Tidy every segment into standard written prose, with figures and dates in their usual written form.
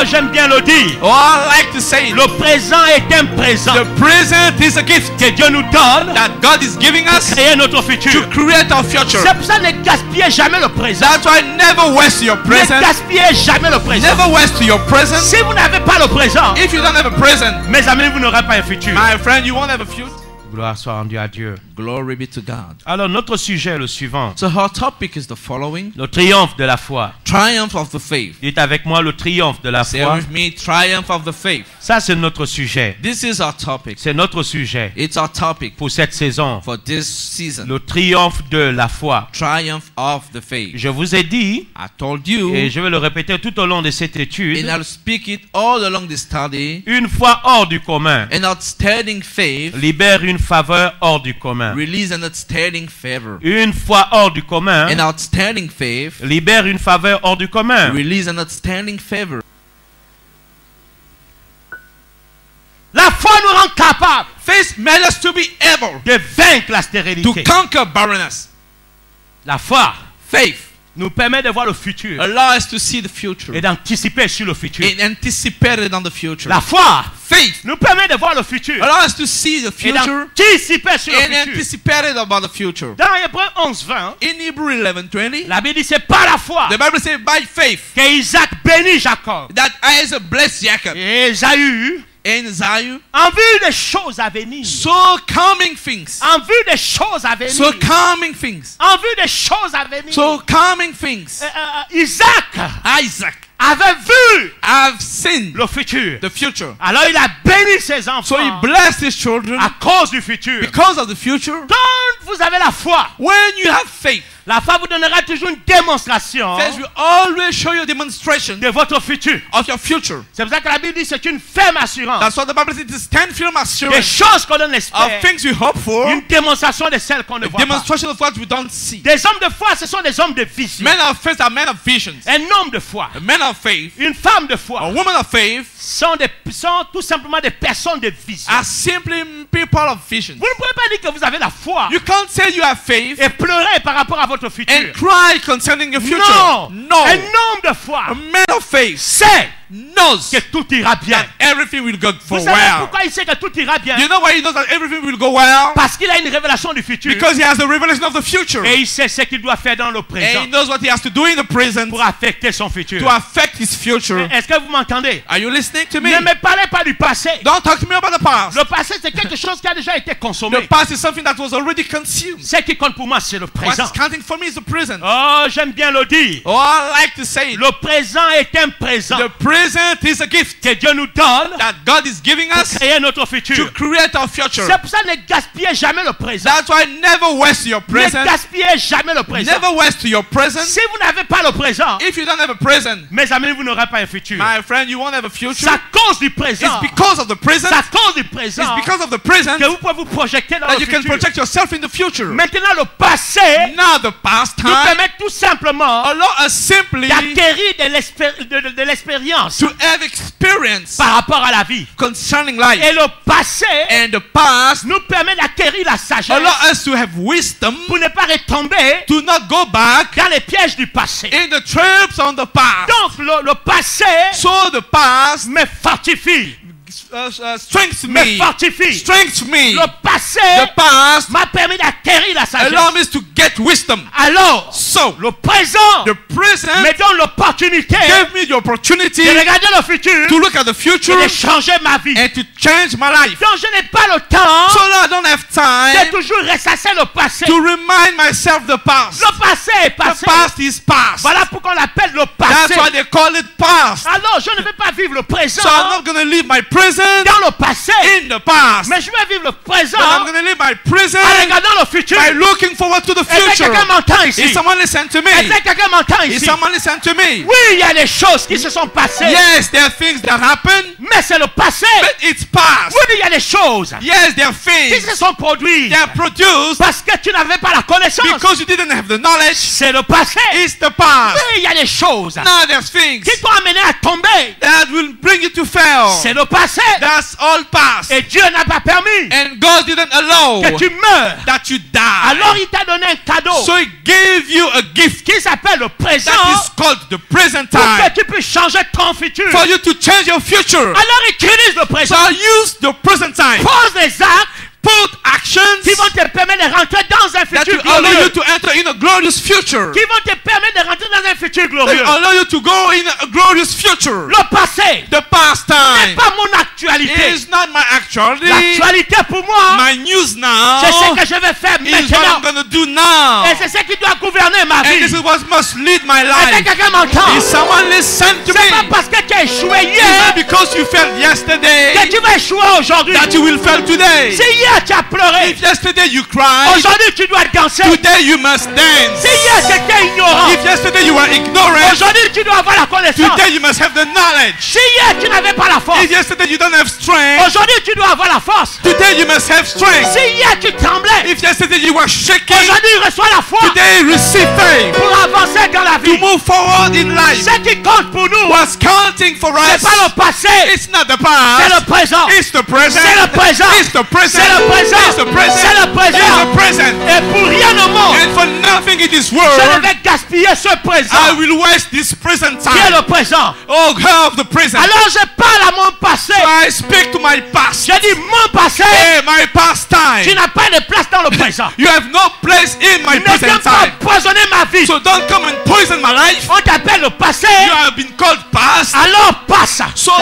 j'aime bien le dire. Oh, I like to say it. Le présent est un présent The present is a gift que Dieu nous donne that God is giving pour us créer notre to futur. create our future. C'est pour ça ne gaspillez jamais le présent. That's why never waste your Ne present. gaspillez jamais le présent. Never waste your present. Si vous n'avez pas le présent, If you don't have a present, mes amis, vous n'aurez pas un futur. my friend, you won't have a future. Gloire soit rendue à Dieu. Glory be to God. Alors notre sujet est le suivant. So our topic is the following: Le triomphe de la foi. triumph of the faith. Dites avec moi le triomphe de la Say foi. with me, triumph of the faith. Ça c'est notre sujet. This is our topic. C'est notre sujet It's our topic pour cette saison. for this season. Le triomphe de la foi. Triumph of the faith. Je vous ai dit, I told you, et je vais le répéter tout au long de cette and étude, I'll speak it all along the study. une foi hors du commun An outstanding faith libère une faveur hors du commun. release an outstanding favor. Une foi hors du commun An outstanding faith libère une faveur hors du commun. release an outstanding favor. La foi nous rend capable Faith made us to be able de vaincre la to stérilité. conquer barrenness. La foi Faith nous permet de voir le futur allows us to see the future et d'anticiper sur le futur. and anticipate it on the future. La foi Faith nous permet de voir le futur allows us to see the et future d'anticiper sur le and futur. anticipate it about the future. Dans Hébreux 11:20, In Hebrew 11:20, la Bible dit c'est par la foi the Bible says by faith qu'Isaac bénit Jacob that Isaac blessed Jacob et Ésaü and Isaiah. en vue des choses à venir. So coming things. En vue des choses à venir. So coming things. En vue des choses à venir. So coming things. Isaac Isaac avait vu have seen le futur. the future. Alors il a béni ses enfants So he blessed his children à cause du futur. because of the future. Quand vous avez la foi, When you have faith, la foi vous donnera toujours une démonstration faith will always show you a demonstration de votre futur. of your future. C'est pour ça que la Bible dit c'est une ferme assurance. That's what the Bible says. It is 10 firm Des assurance choses qu'on donne of l'espère. things we hope for, Une démonstration de celles qu'on ne a voit pas. demonstration of what we don't see. Des hommes de foi, ce sont des hommes de vision. Men of faith are men of visions. Un homme de foi, A man of faith, une femme de a foi woman of faith sont tout simplement des personnes de vision. are simply people of vision. Vous ne pouvez pas dire que vous avez la foi You can't say you have faith et pleurer par rapport à votre futur. and cry concerning your future. Non. No. Un homme de foi A man of faith sait knows que tout ira bien. that everything will go for Vous savez well. pourquoi il sait que tout ira bien? You know why he knows that everything will go well? Parce qu'il a une révélation du futur. Because he has the revelation of the future. Et il sait ce qu'il doit faire dans le And présent he knows what he has to do in the present pour affecter son futur. to affect his future. Est-ce que vous m'entendez? Are you listening to me? Ne me parlez pas du passé. Don't talk to me about the past. Le passé, c'est quelque chose qui a déjà été The consommé. past is something that was already consumed. Ce qui compte pour moi, c'est le présent. What's counting for me is the present. Oh, j'aime bien le dire. Oh, I like to say it. Le présent est un présent The present is a gift que Dieu nous donne that God is giving pour us créer notre to futur. create our future. C'est pour ça que ne gaspillez jamais le présent. That's why never waste your Ne present. gaspillez jamais le présent. Never waste your present. Si vous n'avez pas le présent, If you don't have a present, mes amis, vous n'aurez pas un futur. my friend, you won't have a C'est future. à cause du It's présent. because of the present. C'est à cause du présent It's because of the present que vous pouvez vous projeter dans that le you can futur. project yourself in the future. Maintenant, le passé Now the past nous time permet tout simplement allow us simply d'acquérir de l'expérience to have experience par rapport à la vie. concerning life. Et le passé And the past nous permet d'acquérir la sagesse allow us to have wisdom pour ne pas retomber to not go back dans les pièges du passé. in the traps on the past. Donc le passé So the past me fortifie. strengthens Me me. fortifie. Strengthens me. Le passé The past m'a permis d'acquérir la sagesse. allow me to get wisdom. Alors, So le présent the present me donne l'opportunité gave me the opportunity de regarder le futur to look at the future et de changer ma vie. and to change my life. Donc je n'ai pas le temps So now I don't have de time toujours ressasser le passé. to remind myself the past. Le passé est The passé. past is past. Voilà pourquoi on l'appelle le That's passé. why they call it past. Alors je ne vais pas vivre le présent So I'm not going to live my present dans le passé, in the past, mais je vais vivre le présent but I'm going to live my present en regardant le futur. by looking forward to the Est-ce que future. quelqu'un m'entend ici? Is someone listen to me? Est-ce que quelqu'un m'entend Is ici? someone listen to me? Oui, il y a des choses qui se sont passées, Yes, there are things that happen, mais c'est le passé. but it's past. Oui, il y a des choses Yes, there are qui things se sont produites that are produced parce que tu n'avais pas la connaissance. because you didn't have the knowledge. C'est le passé. It's the past. Oui, il y a des choses Now there's things qui t'ont amené à tomber that will bring you to to fail. C'est le passé. That's all past. Et Dieu n'a pas permis And God didn't allow que tu meurs. that you die. Alors il t'a donné un cadeau So He gave you a gift qui s'appelle le présent that is called the present pour time que tu puisses changer ton futur. for you to change your future. Alors utilise le présent. So use the present time. Pose des actes Put actions qui vont te permettre de rentrer dans un that futur will allow you glorieux. to enter in a glorious future. Qui vont te permettre de rentrer dans un futur That glorieux. will allow you to go in a glorious future. Le passé The past n'est time pas mon actualité. is not my actuality. L'actualité pour moi, My news now c'est ce que je vais faire is what I'm maintenant. going to do now. Et c'est ce qui doit gouverner ma And this vie. is what must lead my Est-ce que life. quelqu'un m'entend? Is someone listen to C'est pas me? parce que tu as échoué It's hier not because you failed yesterday que tu vas échouer aujourd'hui. that you will fail today. Si hier tu as pleuré, If yesterday you cried, aujourd'hui tu dois danser. today you must dance. Si hier tu étais ignorant, If yesterday you were ignorant, aujourd'hui tu dois avoir la connaissance. today you must have the knowledge. Si hier tu n'avais pas la force, If yesterday you don't have strength, aujourd'hui tu dois avoir la force. today you must have strength. Si hier tu tremblais, If yesterday you were shaking, aujourd'hui reçois la foi today receive faith pour avancer dans la to vie. move forward in life. Ce qui compte pour nous, What's counting for c'est us? pas le passé, It's not the c'est le past. présent. It's the present. C'est le présent. It's the present. C'est le présent. It's the present. C'est le présent. It's the present. Et pour rien au monde, And for nothing in this je world, ne vais gaspiller ce I présent will waste this present qui est time. le présent. Oh God, the present. Alors je parle à mon passé. I speak to my past. Je dis mon passé, Hey, my past tu time. n'as pas de place dans le présent. You have no place in my Ne viens present pas time. poisonner ma vie. So don't come and poison my life. On t'appelle le passé, You have been called past. alors passe. So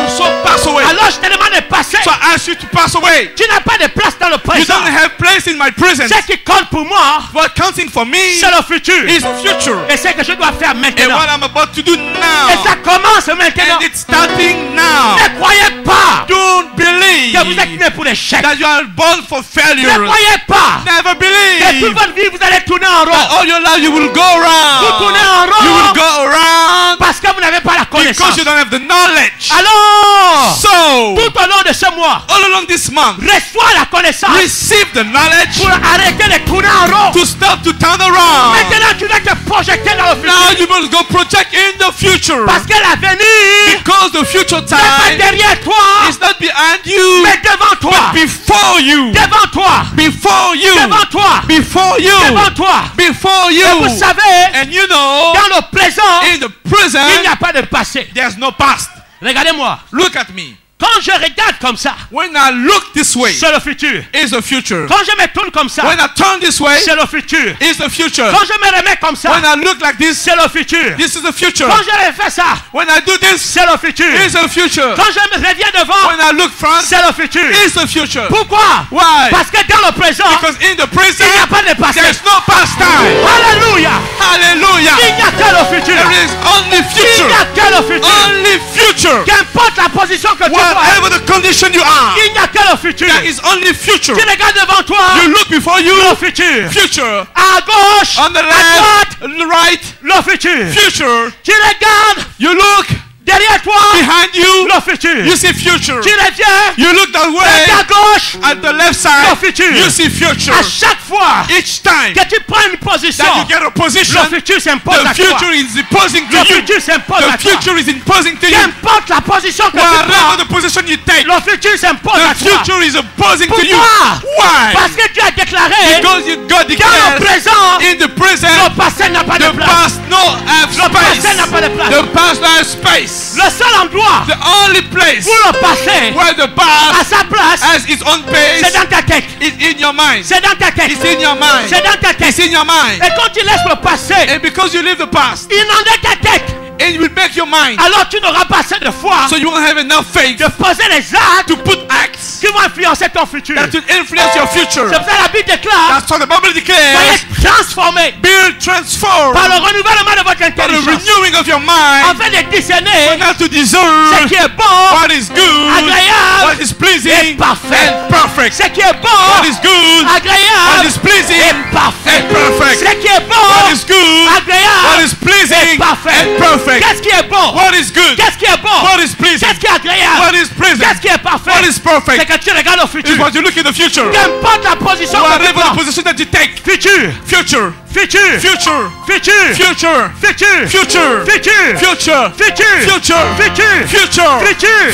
pass away. Alors je te demande de passer. So I ask you to pass away. Tu n'as pas de place dans le You présent. don't have place in my present. Ce qui compte pour moi, What counting for me c'est le futur. is future. Et ce que je dois faire And maintenant. what I'm about to do Et now. ça commence maintenant. And it's starting now. Ne croyez pas Don't believe que vous êtes né pour l'échec. that you are born for Ne failure. croyez pas Never que toute believe votre vie vous allez tourner en that rond. all your life you will go Vous tournez en around. You will rond go around parce que vous n'avez pas la because connaissance. you don't have the knowledge. Alors, So, tout au long de ce mois, all along this month, reçois la connaissance receive the knowledge pour arrêter de tourner en rond. to stop to turn around. Maintenant, tu dois te projeter dans le Now futur. you must go project in the future Parce que l'avenir because the future n'est pas time derrière toi, is not behind you, mais devant toi. before you, Devant toi. before you, Devant toi. before you, Devant toi. before Et vous you. savez, And you know, dans le présent, in the il n'y present, a pas de passé. there's no past. Regardez-moi. Look at me. Quand je regarde comme ça, When I look this way, c'est le futur. is the future. Quand je me tourne comme ça, When I turn this way, c'est le futur. is the future. Quand je me remets comme ça, When I look like this, c'est le futur. this is the future. Quand je refais ça, When I do this, c'est le futur. is the future. Quand je me reviens devant, When I look front, c'est le futur. is the future. Pourquoi? Why? Parce que dans le présent, Because in the il n'y a present, pas de passé. there's no past time. Alléluia. Hallelujah. Il n'y a que le futur. There is only Il n'y future. a que le futur. Only future. Qu'importe la position que tu sois, Whatever the condition you are, il n'y a que le futur. there is only future. Tu regardes devant toi, You look before you, le futur. future. À gauche, On the à droite, left, the right, le futur. future. Tu regardes You look derrière toi, behind you, le futur. you see future. Tu reviens, You look that à way, gauche, at the left le side, futur. you see future. À chaque fois Each time que tu prends une position, that you get a position, le futur s'impose the à toi. future is imposing to Le you. futur s'impose à The toi. future is imposing to you. Qu'importe la position que tu Whatever prends, the position you take, le futur s'impose à the toi. future is imposing to you. Pourquoi? Why? Parce que Dieu a déclaré Because you God dans le declares présent, in the le present, passé n'a pas de the place. past no have Le passé space. n'a pas de place. The past no have space. Le seul endroit The only place où le passé where the a past sa place, has its own c'est pace dans ta tête. is in your mind. C'est dans ta tête. It's in your mind. C'est dans ta tête. It's in your mind. Et quand tu laisses le passé And because you live the past, inonder ta tête, it will make your mind. alors tu n'auras pas assez de foi So you won't have enough faith de poser les actes to put acts qui vont influencer ton futur. that will influence your future. C'est pour ça que la Bible déclare, That's what the Bible soyez declares. transformés Be transformed par le renouvellement de votre by the intelligence, renewing of your mind. afin de discerner Not to ce discern qui est bon, what is good, agréable what is pleasing, et parfait. and perfect. Ce qui est What bon, is good, what agréable is pleasing, et parfait. and perfect. Ce qui est What bon, is good, what agréable is pleasing, et parfait. and perfect. Qu'est-ce qui est bon? What is good, Qu'est-ce qui est bon? what is pleasing, Qu'est-ce qui est agréable? what is pleasing, Qu'est-ce qui est parfait? what is C'est perfect. que tu regardes au is futur. what you look in the future. Qu'importe la position que tu Whatever the prends. position that you take. Futur. Future. Futur. Future. Futur. Future. Futur. Future. Futur. Future. Futur. Future. Futur. Future. Futur. Future. Futur. Future. Futur.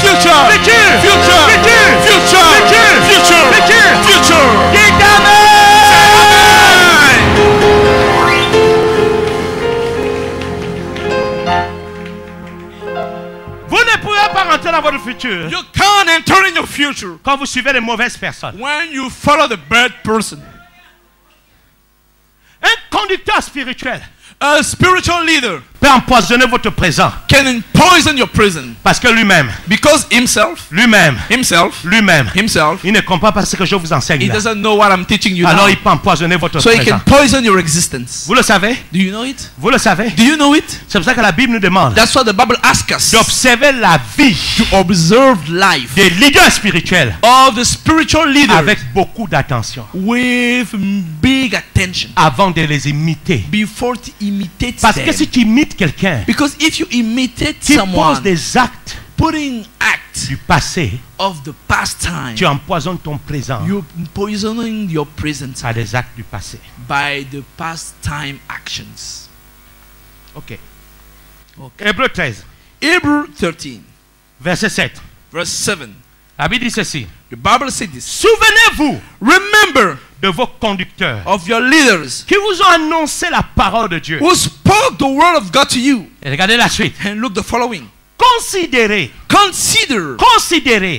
Future. Futur. Future. Futur. Future. Futur. Future. Futur. Future. Dis amen. Vous ne pouvez pas rentrer dans votre futur You can't enter in your future quand vous suivez les mauvaises personnes. when you follow the bad person. Un conducteur spirituel A spiritual leader peut empoisonner votre présent can poison your prison parce que lui-même, because himself, il ne comprend pas ce que je vous enseigne he là. doesn't know what I'm teaching you Alors now. il peut empoisonner votre So he présent. can poison your existence. Vous le savez? Do you know it? Vous le savez? Do you know it? C'est pour ça que la Bible nous demande That's what the Bible asks us d'observer la vie to observe life des leaders spirituels of the spiritual leader avec beaucoup d'attention with big attention avant de les imiter. before to imitate Parce que them. si tu imites quelqu'un Because if you imitate qui pose someone des actes putting acts du passé, of the past time, tu empoisonnes ton présent you're poisoning your present par des actes du passé. by the past time actions. Ok. Okay. Hébreu 13, Hebrew 13, verset 7. verse 7. La Bible dit ceci. The Bible says this. Souvenez-vous Remember de vos conducteurs of your leaders qui vous ont annoncé la parole de Dieu. who spoke the word of God to you. Et regardez la suite. And look the following. Considérez,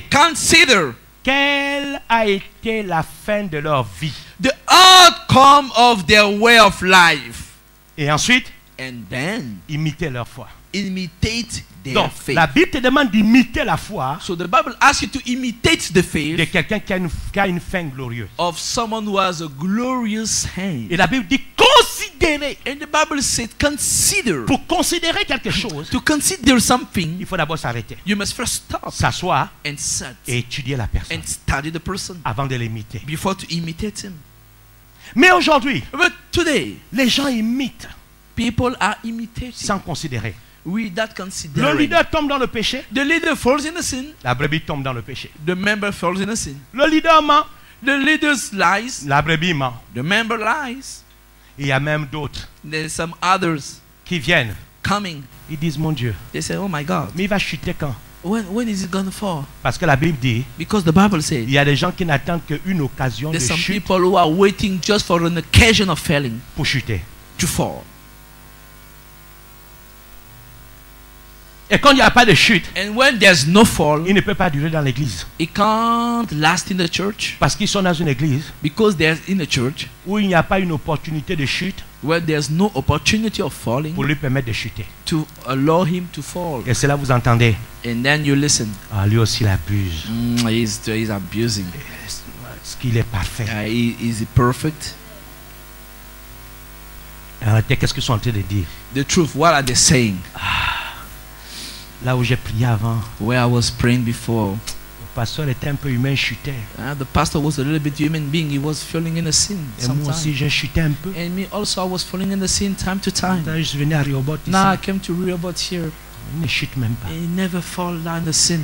Consider quelle a été la fin de leur vie. the outcome of their way of life. Et ensuite, And then imitez leur foi. imitate their Donc, faith. la Bible te demande d'imiter la foi So the Bible asks you to imitate the de faith quelqu'un qui a une fin glorieuse. of someone who has a glorious hand. Et la Bible dit considérez. And the Bible said consider. Pour considérer quelque chose, To consider something, il faut d'abord s'arrêter, you must first stop s'asseoir and sit et étudier la personne and study the person avant de l'imiter. before to imitate him. Mais aujourd'hui, But today, les gens imitent people are imitating sans considérer. without Le considering. leader tombe dans le péché, The leader falls in a sin. la brebis tombe dans le péché. The member falls in a sin. Le leader ment, The leader lies. la brebis ment. The member lies. Il y a même d'autres There's some others qui viennent, coming. ils disent mon Dieu, They say, oh my God, mais il va chuter quand? when is it going to fall? Parce que la Bible dit, Because the Bible said il y a des gens qui n'attendent qu'une occasion de there's some chute people who are waiting just for an occasion of failing pour chuter. to fall. Et quand il n'y a pas de chute, And when there's no fall, il ne peut pas durer dans l'église. it can't last in the church Parce qu'ils sont dans une église because there's in a church où il n'y a pas une opportunité de chute where there's no opportunity of falling pour lui permettre de chuter. to allow him to fall. Et c'est là que vous entendez, And then you listen. ah, lui aussi il abuse. He's abusing. Est-ce qu'il est parfait? Is he perfect? En réalité, qu'est-ce qu'ils sont en train de dire? The truth, what are they saying? Là où j'ai prié avant, Where I was praying before, le pasteur était un peu humain, il chutait. the pastor was a little bit human being. He was falling in a sin Et moi aussi, sometimes. j'ai chuté un peu. And me also, I was falling in the sin time to time. Quand je suis venu à Rehoboth, ici, Now I came to Rehoboth here. il ne chute même pas. And he never fall down the sin.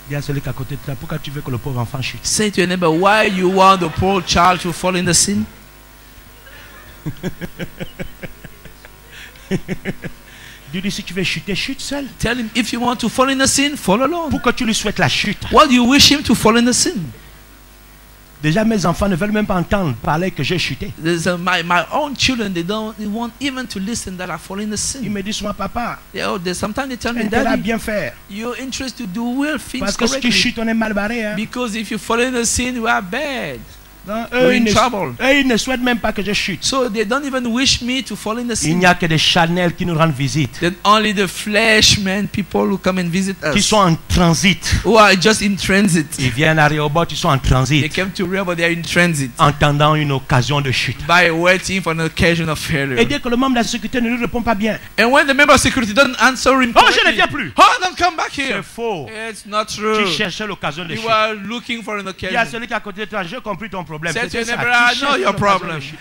Dis à celui qui est à côté de toi, pourquoi tu veux que le pauvre enfant chute? Say to your neighbor, why you want the poor child to fall in the sin? Dis-lui, si tu veux chuter, chute seul. Tell him, if you want to fall in the sin, fall alone. Pourquoi tu lui souhaites la chute? Why do you wish him to fall in the sin? Déjà, mes enfants ne veulent même pas entendre parler que j'ai chuté. My own children, they want even to listen that I fall in the Ils sin. me disent, moi, papa, Sometimes they tell me, intérêt à Daddy, bien faire. you're interested to do well things Parce que si tu correctly. chutes, on est mal barré. Hein? Because if you fall in the sin, we are bad. Non, We're eux, in trouble. ils ne souhaitent même pas que je chute. So they don't even wish me to fall in the Il sin. n'y a que des Chanel qui nous rendent visite, Then only the flesh man, people who come and visit qui us, sont en transit. who are just in transit. Ils viennent à Rehoboth, ils sont en They transit, came to Rehoboth, they are in transit entendant une occasion de chute. by waiting for an occasion of failure. Et dès que le membre de la sécurité ne lui répond pas bien, And when the member of security doesn't answer him, oh, je ne correctly, viens plus. oh, don't come back C'est here. faux. It's not true. Tu cherchais l'occasion de You chute. are looking for an Il y a occasion. celui qui est à côté de toi, j'ai compris ton problème. Say to C'était your ça, neighbor, tu I know cherches your l'occasion problem. de chute.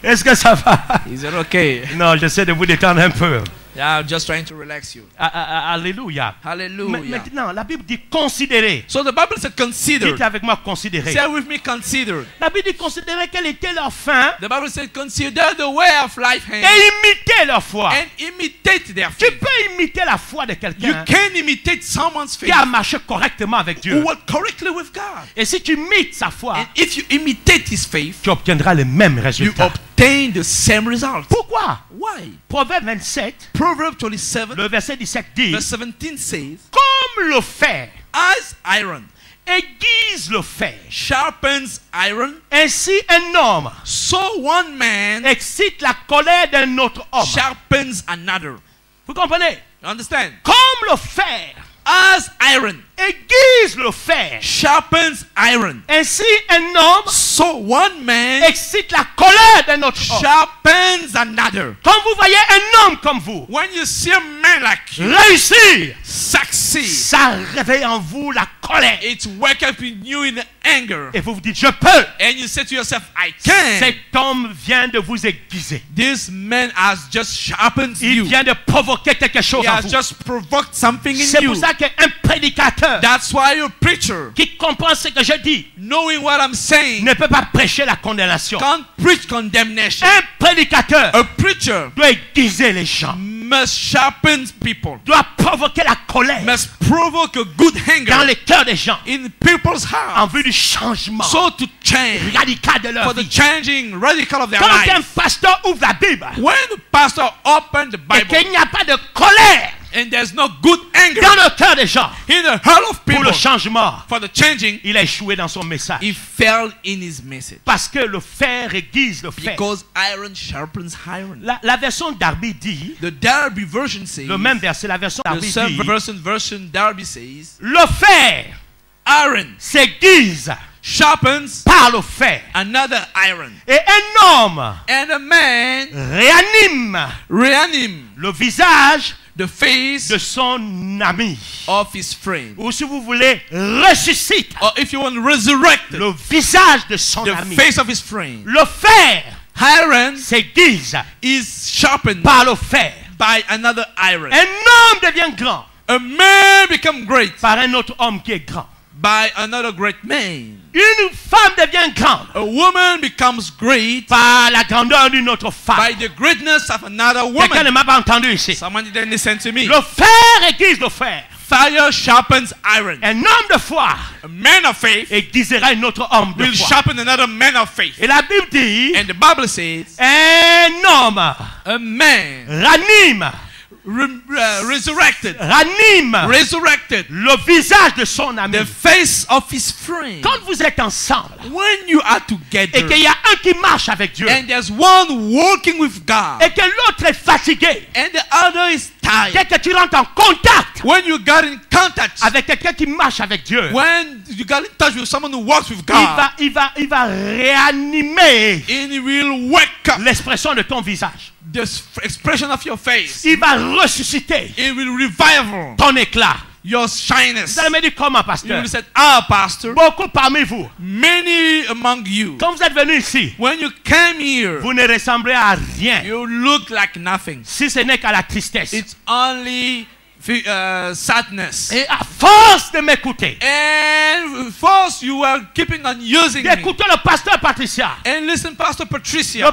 Est-ce que ça va? Is it okay? Non, j'essaie de vous détendre un peu. Yeah, I'm just trying to relax you. Alléluia. Hallelujah. Maintenant, la Bible dit considérer. So the Bible said consider. Dites avec moi considérer. Say with me consider. La Bible dit considérer quelle était leur fin The Bible said consider the way of life et imiter leur foi. and imitate their Tu faith. peux imiter la foi de You quelqu'un can imitate someone's qui faith a marché correctement avec who Dieu. worked correctly with God. Et si tu imites sa foi, And if you imitate his faith, tu obtiendras les mêmes you résultats. obtain the same results. Pourquoi? Why? Proverbe 27, Proverbs 27, le verset 17 dit, verse 17 says, comme le fer as iron aiguise le fer, sharpens iron, ainsi un homme so one man excite la colère d'un autre homme. sharpens another. Vous comprenez? You understand? Comme le fer As iron aiguise le fer, sharpens iron, ainsi un homme so one man excite la colère d'un autre homme. sharpens another. Quand vous voyez un homme comme vous When you see a man like you réussir, succeed, ça réveille en vous la colère. it wake up in you in anger, Et vous vous dites, je peux. and you say to yourself, I can. Cet homme vient de vous aiguiser. This man has just sharpened Il you. vient de provoquer quelque chose He en has vous. just provoked something in C'est pour you. ça qu'un prédicateur That's why a preacher, qui comprend ce que je dis knowing what I'm saying, ne peut pas prêcher la condamnation. can't preach condemnation. Un prédicateur A preacher doit aiguiser les gens, must sharpen people, doit provoquer la colère must provoke a good dans anger les cœurs des gens in people's en hearts, vue du changement so to change, radical de leur for the vie. changing radical of their Quand un life. pasteur ouvre la Bible When the pastor opened the et Bible qu'il n'y a pas de colère and there's no good anger dans le cœur des gens in the heart of pour people le changement, for the changing, il a échoué dans son message. he failed in his message. Parce que le fer aiguise le fer. Because iron sharpens iron. La version Darby dit, The Darby version says, le même verset, la version the Darby same dit, version Darby says, le fer iron s'aiguise sharpens par le fer. another iron, Et un homme and a man réanime reanime le visage the face de son ami. of his friend. Ou si vous voulez, ressuscite Or if you want to resurrect le visage de son the ami. face of his friend. Le fer Iron s'aiguise is sharpened par le fer. by another iron. Un homme devient grand A man become great par un autre homme qui est grand. by another great man. Une femme devient grande A woman becomes great par la grandeur d'une autre by femme. the greatness of another Quelqu'un ne woman. m'a pas entendu ici. Someone didn't listen to me. Le fer aiguise le fer. Fire sharpens iron. Un homme de foi A man of faith aiguisera un autre homme de will foi. sharpen another man of faith. Et la Bible dit, And the Bible says, un homme a man ranime resurrected le visage de son ami. the face of his friend. Quand vous êtes ensemble When you are et together qu'il y a un qui marche avec Dieu and there's one walking with God et que l'autre est fatigué and the other is tired, dès que tu rentres en contact when you got in contact, avec quelqu'un qui marche avec Dieu, when you got in touch with someone who walks with il God, va réanimer and he will wake up l'expression de ton visage. the expression of your face. Il va ressusciter It will revive ton éclat. your shyness. Vous allez me dire comment, You pasteur? will say, ah, pastor, Beaucoup parmi vous, many among you, quand vous êtes venus ici, when you came here, vous ne ressemblez à rien, you look like nothing. si ce n'est qu'à la tristesse. It's only sadness. Et à force de m'écouter, And first you were keeping on using me. d'écouter le pasteur Patricia, And listen, Pastor le Patricia,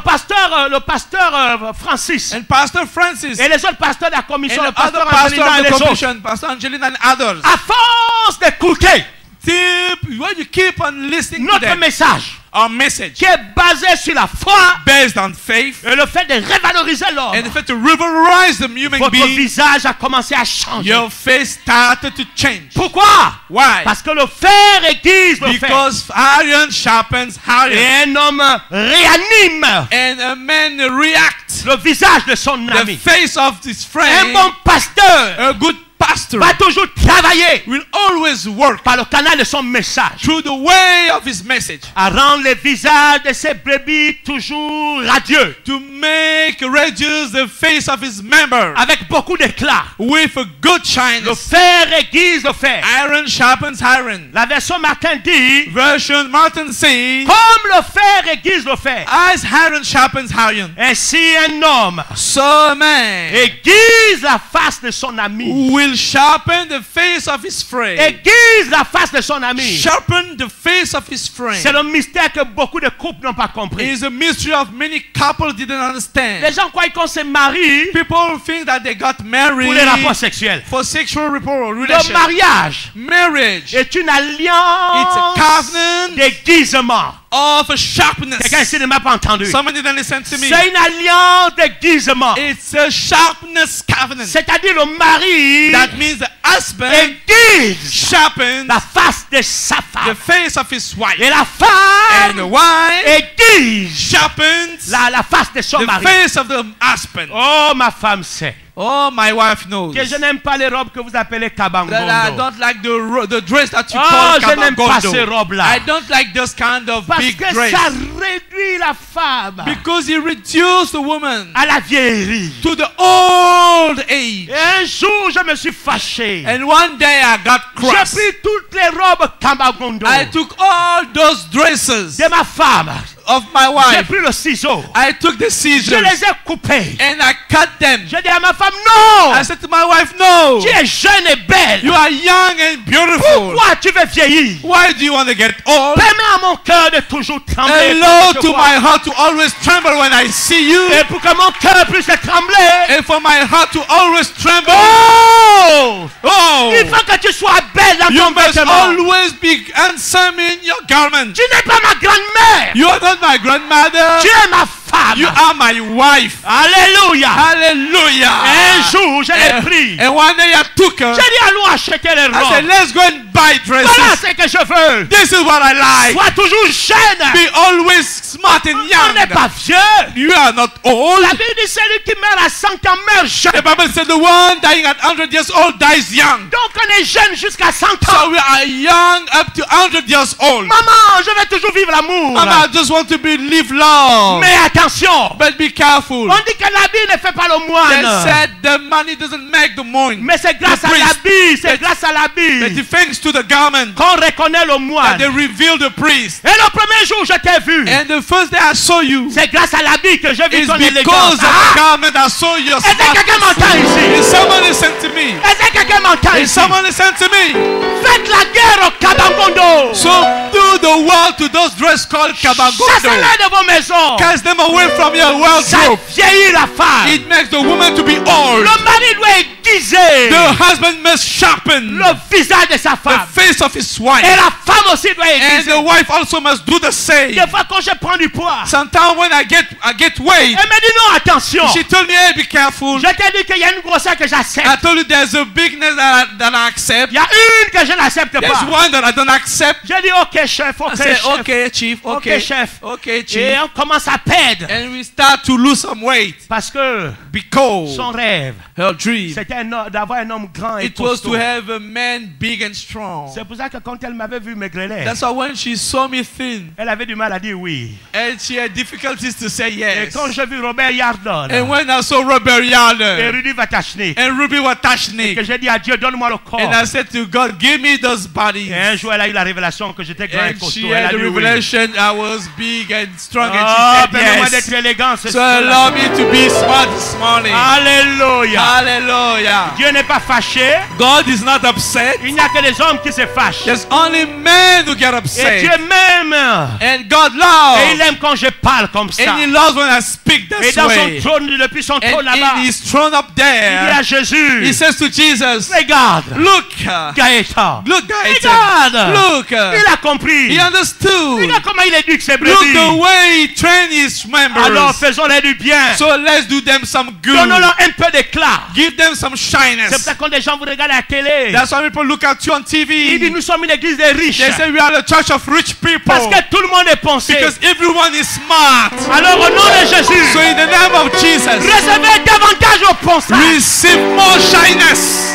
pasteur Francis, and Pastor Francis, et les autres pasteurs de la and commission, le the other pasteur pastor Angelina et of les the autres. commission, Pastor Angelina and others. À force d'écouter When you keep on listening to notre them, message, our message qui est basé sur la foi based on faith et le fait de revaloriser l'homme, and the fact to revalorize the human votre being, visage a commencé à changer. your face started to change. Pourquoi? Why? Parce que le fer aiguise le fer. Because iron sharpens iron, Et un homme réanime and a man reacts le visage de son the ami. face of his Un friend. bon pasteur A good pastor pastor va toujours travailler will always work par le canal de son message through the way of his message à rendre les visages de ses brebis toujours radieux, to make radius the face of his member avec beaucoup d'éclat. with a good Le shyness. fer aiguise le fer. Iron sharpens iron. La version Martin dit, Version Martin says, comme le fer aiguise le fer, as iron sharpens iron, ainsi un homme so a man aiguise la face de son ami. will sharpen the face of his friend. Aiguise la face de son ami. Sharpen the face of his C'est friend. le mystère que beaucoup de couples n'ont pas It compris. is a mystery of many couples didn't Les understand. gens croient qu'on se marie People think that they got pour les married rapports sexuels. for sexual Le relations. mariage Marriage est une It's a alliance covenant déguisement. of sharpness. Quelqu'un ici ne m'a pas entendu. Someone didn't listen to me. C'est une alliance déguisement. It's a sharpness covenant. C'est-à-dire le mari That means the husband aiguise sharpens la face de sa the femme. face of his wife. Et la And the femme wife aiguise sharpens la face de son the mari. face of the husband. Oh, ma femme sait Oh, my wife knows que je n'aime pas les robes que vous appelez that I kabangondo. don't like the dress that you Oh, call je n'aime pas ces kabangondo. robes-là. I don't like this kind of Parce big que dress. ça réduit la femme Because it reduces the woman à la vieillerie. to the old age. Et un jour, je me suis fâché. And one day I got J'ai cross. pris toutes les robes kabangondo I took all those dresses de ma femme. of my J'ai wife. pris le ciseau. I took the Je scissors les ai coupés. and I cut them. J'ai dit à ma femme, non! I said to my wife, no, Tu es jeune et belle. you are young and beautiful. Pourquoi tu veux vieillir? Why do you want to get old? Permets à mon cœur de toujours trembler. Hello quand je te to vois. my heart to always tremble when I see you. Et pour que mon cœur puisse trembler. And for my heart to always tremble. Oh! Oh, Il faut que tu sois belle dans you ton must vêtement. always be handsome in your garment. Tu n'es pas ma grand-mère. You are not my grandmother. Tu es ma femme. You are my wife. Alléluia. Hallelujah. Un jour, je l'ai pris. And one day I took her. J'ai dit, allons acheter les I said, robes. let's go and buy Voilà dresses. ce que je veux. This is what I like. Sois toujours jeune. Be always smart and On n'est young. pas vieux. You are not old. La Bible dit celui qui meurt à 100 ans meurt jeune. The Bible said the one dying at 100 years old dies young. Donc on est jeune jusqu'à 100 ans. So we are young up to 100 years old. Maman, je vais toujours vivre l'amour. Mama, I just want to be live long. Mais attention, But be careful. on dit que l'habit ne fait pas le They moine. said the money doesn't make the moon. Mais c'est grâce The à priest. l'habit, c'est But- grâce à But l'habit thanks to the garment qu'on reconnaît le that moine. they revealed the priest. Et le premier jour, je t'ai vu. And the first day I saw you C'est grâce à l'habit que j'ai vu is ton because élégance. of the Ah! garment I saw your Est-ce que quelqu'un m'entend smartness. ici? Is someone listen to me? Est-ce que quelqu'un m'entend Is ici? someone listen to me? Faites la guerre au Kabangondo. So do the world to those dress called kabangondo. Chassez-les de vos maisons. Cast them away from your Ça wardrobe. vieillit la femme. It makes the woman to be old. Le mari doit aiguiser The husband must sharpen le visage de sa the femme. face of his wife. Et la femme aussi doit And aiguiser. the wife also must do the same. Des fois quand je prends du poids, Sometimes when I get weight, elle me dit non, attention. she told me, hey, be careful. Je t'ai dit qu'il y a une grosseur que j'accepte. I told you there's a bigness that I accept. Il y a une que je n'accepte There's pas. one that I don't accept. J'ai dit ok chef, ok I say, chef. okay, chief, Ok, okay. chef. Okay, Et chief. on commence à perdre. And we start to lose some weight Parce que because son rêve, her dream, c'était d'avoir un homme grand et it was to costaud. have a man big and strong. C'est pour ça que quand elle m'avait vu maigreler, That's why when she saw me thin, elle avait du mal à dire oui. and she had difficulties to say Et yes. quand j'ai vu Robert Yardon And when I saw Robert et Yardley Rudy Vatachnik, and Ruby que Watashnik, j'ai dit à Dieu, donne-moi le corps. and I said to God, give me those bodies. Et un jour, elle a eu la révélation que j'étais grand et And costaud. she Elle a had the dit oui. revelation I was big and strong, and Oh, she said permets-moi yes. d'être élégant ce So soir. allow me to be smart this morning. Alléluia. Hallelujah. Dieu n'est pas fâché. God is not upset. Il n'y a que les hommes qui se fâchent. There's only men who get Et upset. Dieu m'aime. And God Et il loves. aime quand je parle comme ça. And He loves when I speak Et this dans way. son trône, depuis son trône And là-bas, in His throne up il dit à there, Jésus, He says to Jesus, regarde, look, Gaëtan. look, guys, Regarde. look. Il a compris. He understood. Regarde comment il éduque ses Look brebis. the way He trained His Alors members. faisons-les du bien. So let's do them some good. Donnons-leur un peu d'éclat. Give them some C'est pour shyness. ça que quand les gens vous regardent à la télé, That's why people look at you on ils disent TV. nous sommes une église des riches. They say we are the church of rich people. Parce que tout le monde est pensé. Because everyone is smart. Alors au nom de Jésus, So in the name of Jesus, recevez davantage aux pensées. receive more shyness.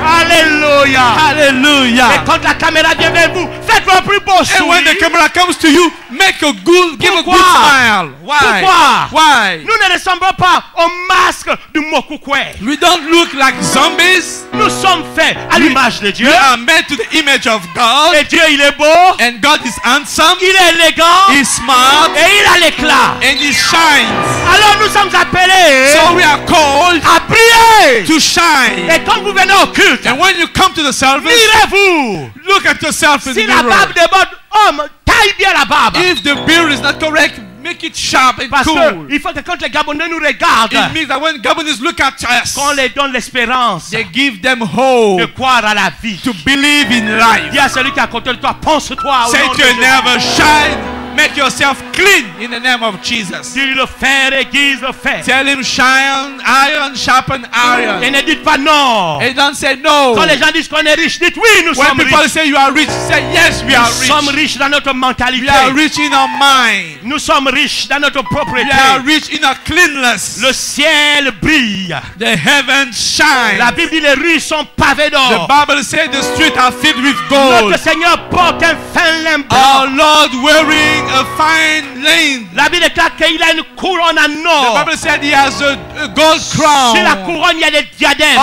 Alléluia. Et Hallelujah. quand la caméra vient vers vous, faites-le plus beau And when the sourire. camera comes to you, make a good, give a good Pourquoi? smile. Why? Pourquoi? Why? Nous ne ressemblons pas au masque du Mokukwe. We don't look like zombies. Nous sommes faits à l'image de Dieu. We are made to the image of God. Et Dieu, il est beau, And God is handsome. il est élégant He's smart. et il a l'éclat. And He shines. Alors nous sommes appelés So we are called à briller. to shine. Et quand vous venez au culte, And when you come to the service, mirez-vous. look at yourself in Si the la mirror. barbe déborde, homme, taille bien la barbe. If the beard is not correct, make it sharp and Parce cool. qu'il faut que quand les Gabonais nous regardent, It means that when Gabonese look at us, qu'on les donne l'espérance they give them de hope croire à la vie. to believe in life. Dis à celui qui est à côté de toi, pense-toi. au Say nom to de your Jésus. neighbor, shine, make yourself clean in the name of Jesus. Dis le fer aiguise le fer. Tell him, shine, iron, sharpen Et iron. ne dites pas non. And don't say no. Quand les gens disent qu'on est riche, dites oui, nous When sommes people riches. say you are rich, say yes, we are Nous sommes rich. riches dans notre mentalité. We are rich in our mind. Nous sommes riches dans notre We propriété. are rich in our cleanness. Le ciel brille. The heavens shine. La Bible dit les rues sont pavées The d'or. Bible says the streets are filled with gold. Notre Seigneur porte un fin lin Our blanc. Lord wearing a fine lane. La Bible déclare qu'il a une couronne en The or. Bible said he has a gold Sur la crown. couronne, il y a des diadèmes.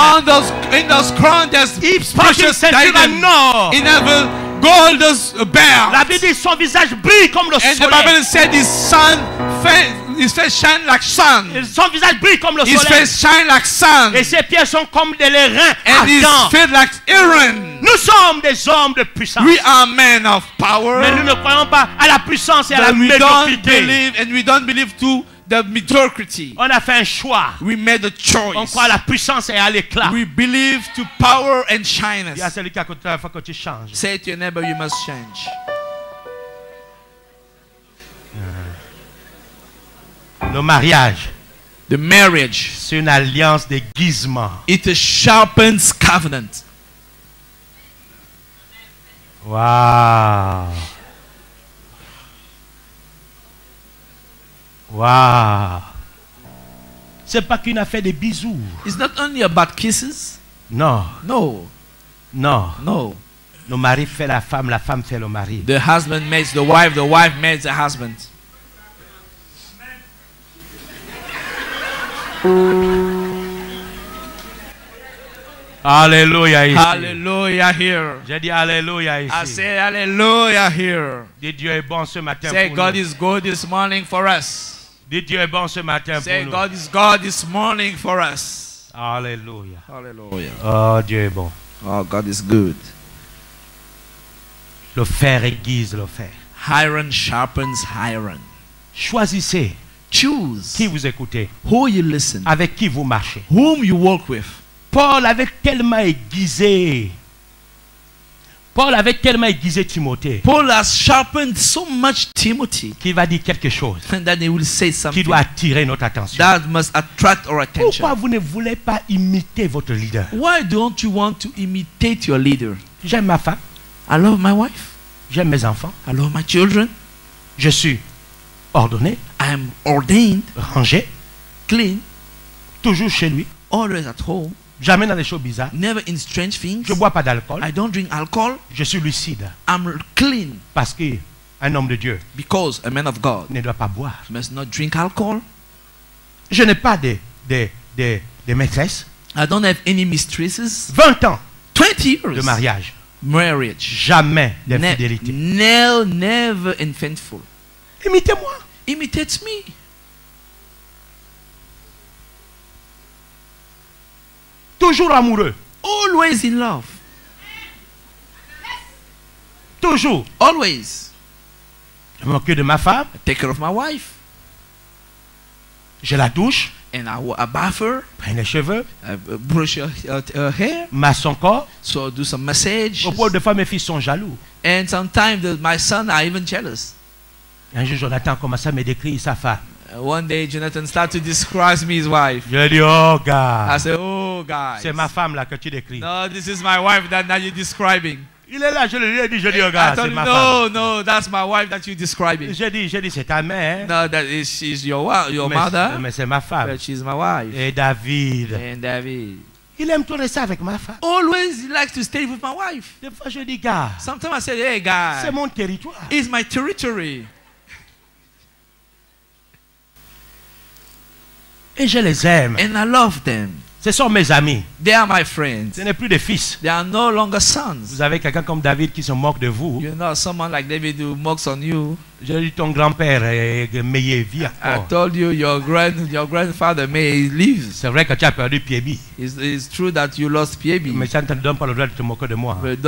In those crown, there's Il porte une precious ceinture diadems. en or. In heaven, gold is La bear. Bible dit son visage brille comme le And the soleil. Bible said his face shine like sun. Son visage brille comme le His soleil. face shine like sun. Et ses pieds sont comme des lérins And his ardents. feet like Aaron. Nous sommes des hommes de puissance. We are men of power. Mais nous ne croyons pas à la puissance et à la But we don't médiocrité. believe, and we don't believe to the mediocrity. On a fait un choix. We made a On choice. croit à la puissance et à l'éclat. We believe to power and Il y a shyness. celui qui est à côté de toi, il faut que tu changes. Say to your neighbor, you must change. Le mariage, The marriage, c'est une alliance déguisement. it sharpens covenant. Waouh. Waouh. C'est pas qu'une affaire de bisous. It's not only about kisses. Non, No, non. no. Le mari fait la femme fait le mari. The husband makes the wife makes the husband. Alléluia ici. Hallelujah here. J'ai dit Alléluia I ici. say hallelujah here. Dis Dieu est bon ce matin Say pour God nous. is good this morning for us. Dis Dieu est bon ce matin Say pour nous. God is God this morning for us. Alléluia. Hallelujah. Oh, Dieu est bon. Oh, God is good. Le fer aiguise le fer. Iron sharpens iron. Choisissez Choose qui vous écoutez, who you listen, avec qui vous marchez. whom you walk with. Paul avait tellement aiguisé. Paul avait tellement aiguisé Timothée Paul has sharpened so much Timothy qu'il va dire quelque chose and that he will say qui something doit attirer notre attention. that must attract our attention. Pourquoi vous ne voulez pas imiter votre leader? Why don't you want to imitate your leader? J'aime ma femme, I love my wife. j'aime mes enfants, I love my children. je suis ordonné, I am ordained, rangé, clean, toujours chez lui, always at home, jamais dans des choses bizarres. never in strange things. Je ne bois pas d'alcool, I don't drink alcohol. je suis lucide I'm clean parce qu'un homme de Dieu because a man of God ne doit pas boire. must not drink alcohol. Je n'ai pas de maîtresse. I don't have any mistresses. 20 ans 20 years de mariage, marriage. jamais d'infidélité. Never unfaithful. Imitez-moi. Imitate me. Toujours amoureux. Always in love. Toujours. Always. Je m'occupe de ma femme. I take care of my wife. Je la douche. And I bath her. Prends les cheveux. I brush her hair. Masse son corps. So I do some massage. Au point de fois, mes fils sont jaloux. And sometimes my son are even jealous. Un jour, Jonathan commence à me décrire sa femme. One day Jonathan started to describe me his wife. Je lui dis, oh gars, I said, oh guys. c'est ma femme là que tu décris. No, this is my wife that now you're describing. Il est là, je lui ai dit, oh I gars, told c'est him, ma femme. no, that's my wife that you're describing. J'ai dit, c'est ta mère. No, that is she's your Mais- mother, Mais c'est ma femme. but she's my wife. Et David, And David, Il aime tout rester avec ma femme. Always he likes to stay with my wife. Des fois, je dis, gars, Sometimes I say, hey c'est guy, mon territoire. it's my territory. Et je les aime. And I love them. Ce sont mes amis. They are my friends. Ce n'est plus des fils. They are no longer sons. Vous avez quelqu'un comme David qui se moque de vous. You know, someone like David who mocks on you. Je dis, ton grand-père est meilleur, vie I encore. told you your grandfather may live. C'est vrai que tu as perdu Pierbi. It's true that you lost Piebi, Mais ça ne te donne pas le droit de te moquer de moi. but it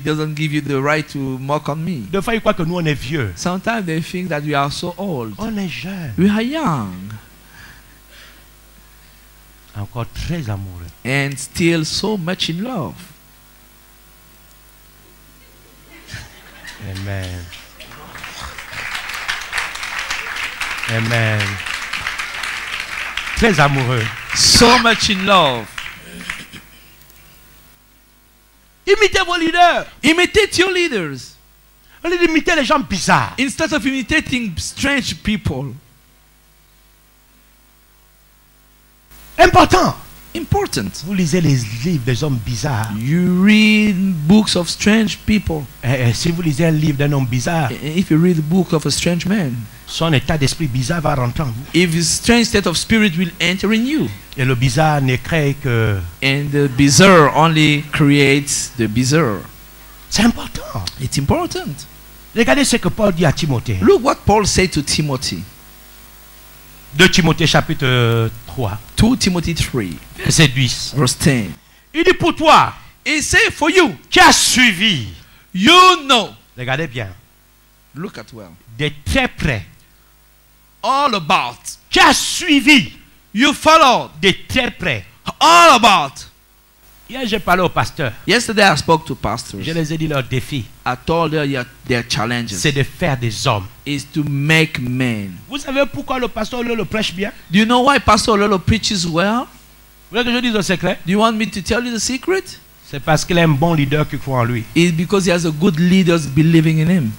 doesn't give you the right to mock on me. Des fois, ils croient que nous, on est vieux. Sometimes they think that we are so old. On est jeune. We are young Encore très amoureux. and still so much in love. Amen. Amen. Très amoureux. So much in love. Imitez vos leaders. Imitate your leaders Au lieu d'imiter les gens bizarres. instead of imitating strange people. Important. Important. Vous lisez les livres des hommes bizarres. You read books of strange people. Si vous lisez un livre d'un homme bizarre, If you read the book of a strange man, son état d'esprit bizarre va rentrer en vous. if his strange state of spirit will enter in you, Et le bizarre ne crée que... and the bizarre only creates the bizarre. C'est important. It's important. Regardez ce que Paul dit à Timothée. Look what Paul said to Timothy. 2 Timothée chapitre 3, 2 Timothy 3, verset 10. verse 10. Il dit pour toi, He said, for you, qui as suivi, you know, regardez bien, look at well, de très près, all about, qui as suivi you followed, de très près. all about. Hier, j'ai parlé au pasteur. Yesterday I spoke to pastors. Je les ai dit leur défi, I told them their challenges c'est de faire des hommes. is to make men. Vous savez pourquoi le pasteur le prêche bien? Do you know why Pastor Lolo preaches well? Vous voulez que je dise le secret? Do you want me to tell you the secret? C'est parce qu'il a un bon leader qui croit en lui. It's because he has a good leaders believing in him.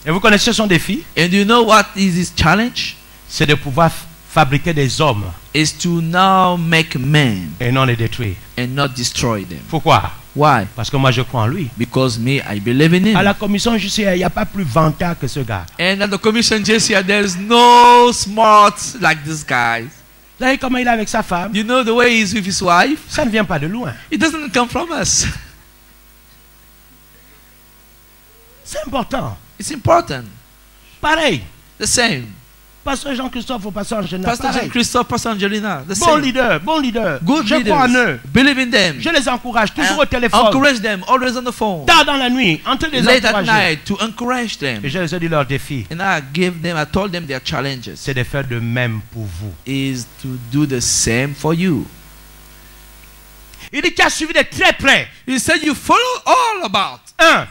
Et vous connaissez son défi? And do you know what is his challenge? C'est de pouvoir fabriquer des hommes Is to now make men et non les détruire. and not destroy them. Pourquoi? Why? Parce que moi je crois en lui. Because me, I believe in him. À la commission judiciaire, il n'y a pas plus vantard que ce gars. And at the commission JCI, there's no smart like this guy. Vous savez comment il est avec sa femme? You know the way he is with his wife? Ça ne vient pas de loin. It doesn't come from us. C'est important. It's important. Pareil. The same. Pasteur Jean-Christophe ou pasteur Angela. Pastor pareil. Jean-Christophe, Pastor Angelina, the Bon same. leader, bon leader. Good Je crois en eux. leaders. Believe in them. Je les encourage toujours au And téléphone. encourage them, always on the phone. Tard dans la nuit, en train de les Late at encourager. night to encourage them. Et je les ai dit leur défi, And I told them their challenges c'est de faire de même pour vous. is to do the same for you. Il dit qu'il a suivi de très près. He said you follow all about. 1.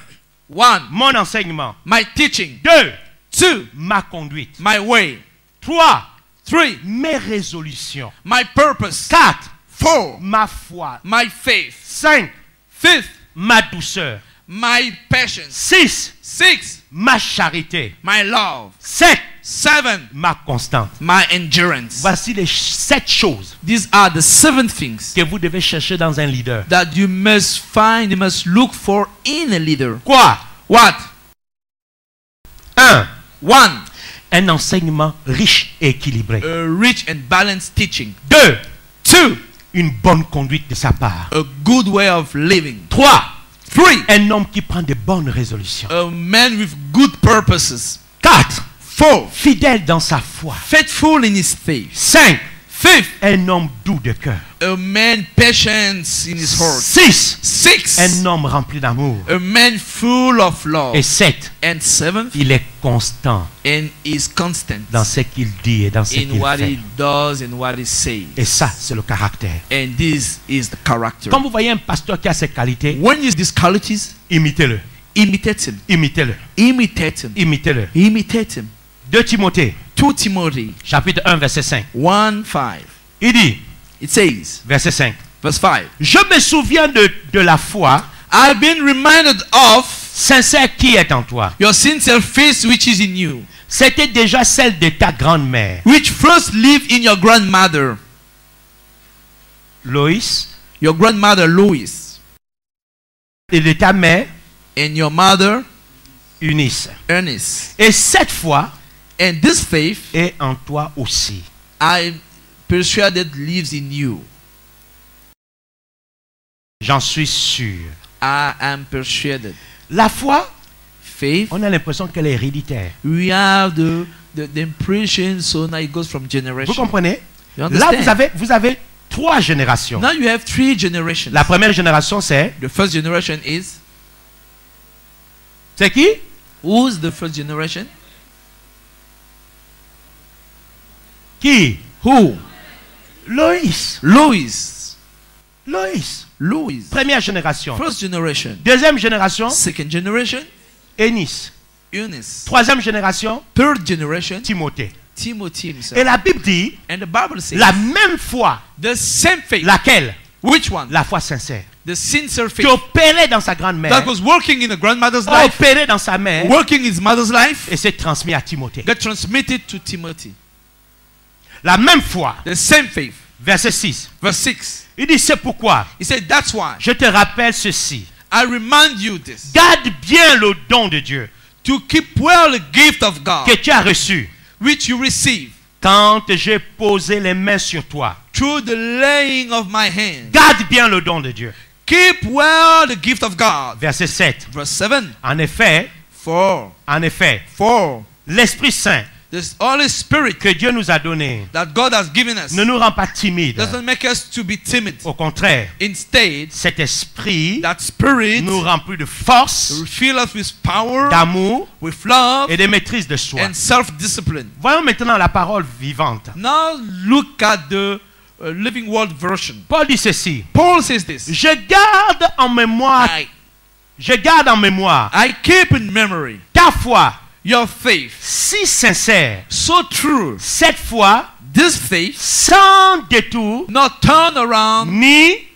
1. Mon enseignement. My teaching. 2. 2. Ma conduite. My way. 3. 3. Mes résolutions. My purpose. 4. 4. Ma foi. My faith. 5. 5. Ma douceur. My patience. 6. 6. Ma charité. My love. 7. 7. Ma constante. My endurance. Voici les 7 choses These are the 7 things que vous devez chercher dans un leader. that you must find, you must look for in a leader. Quoi? What? 1. 1. Un enseignement riche et équilibré. A rich and balanced teaching. 2. 2. Une bonne conduite de sa part. A good way of living. 3. 3. Un homme qui prend de bonnes résolutions. A man with good purposes. 4. 4. Fidèle dans sa foi. Faithful in his faith. 5. 5. Un homme doux de cœur. A man patient in his heart. 6. 6. Un homme rempli d'amour. A man full of love. Et 7. And 7. Il est constant And is constant dans ce qu'il dit et dans ce in qu'il what fait. he does and what he says. Et ça, c'est le caractère. And this is the character. Quand vous voyez un pasteur qui a ces qualités, When you use these qualities, imitez-le. imitate him. Imitez-le. Imitate him. Imitez-le. Imitate him. 2 Timothée, 2 Timothy chapitre 1, verset 5. 1:5. Il dit, It says, verset 5. verse 5. Je me souviens de la foi I've been reminded of sincère qui est en toi. your sincere faith which is in you, C'était déjà celle de ta grand-mère. which first lived in your grandmother. Loïs, your grandmother Lois, et de ta mère, and your mother Eunice. Eunice. Et cette foi And this faith, est en toi aussi. I'm persuaded, lives in you. J'en suis sûr. I am persuaded. La foi, Faith, on a l'impression qu'elle est héréditaire. we have the impression, so now it goes from Vous generation. comprenez? You Là, understand? vous avez 3 générations. Now you have 3 generations. La première génération, c'est The first generation is, qui? who's the first generation? Qui? Who? Loïs. Lois. Loïs. Lois. Première génération. First generation. Deuxième génération, Second generation, Eunice. Eunice. Troisième génération, Third generation, Timothée. Timothy Et himself. la Bible dit, And the Bible says, la même foi, the same faith. laquelle? Which one? La foi sincère. The sincere Qui faith opérait dans sa grande-mère, that was working in a grandmother's life, opérait dans sa mère, working in his mother's life, et s'est transmis à Timothée. got transmitted to Timothy. La même foi. The same faith. Verset 6. Verse 6. Il dit, c'est pourquoi He said, that's why je te rappelle ceci. I remind you this. Garde bien le don de Dieu To keep well the gift of God, que tu as reçu which you receive quand j'ai posé les mains sur toi. through the laying of my hand. Garde bien le don de Dieu. Keep well the gift of God. Verset 7. Verse 7. En effet, For l'Esprit Saint the Holy Spirit que Dieu nous a donné that God has given us ne nous rend pas timides. doesn't make us to be timid. Au contraire, Instead, cet esprit that Spirit nous remplit de force, will fill us with power, d'amour with love, et de maîtrise de soi. and self-discipline. Voyons maintenant la parole vivante. Now look at the Living Word version. Paul dit ceci. Paul says this. Je garde en mémoire, I keep in memory ta foi your faith, si sincère. so true. Cette foi This faith, sans détour, not turn around, ni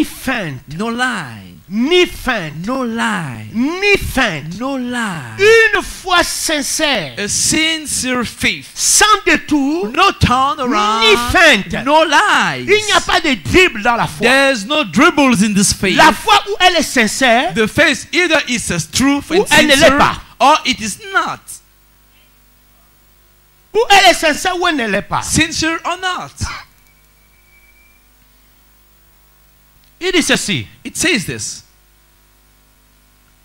feinte, no lie, ni feinte, no lie, ni feinte. no lie. Une foi sincère, A sincere faith, sans détour, no turn around, ni feinte. no lies. Il n'y a pas de dribble dans la foi. There's no dribbles in this faith. La foi où elle est sincère, The faith either is as truth ou and elle ne l'est sincere, pas. or it is not. où elle est sincère ou elle ne l'est pas. Sincere or not. Il dit ceci, It says this,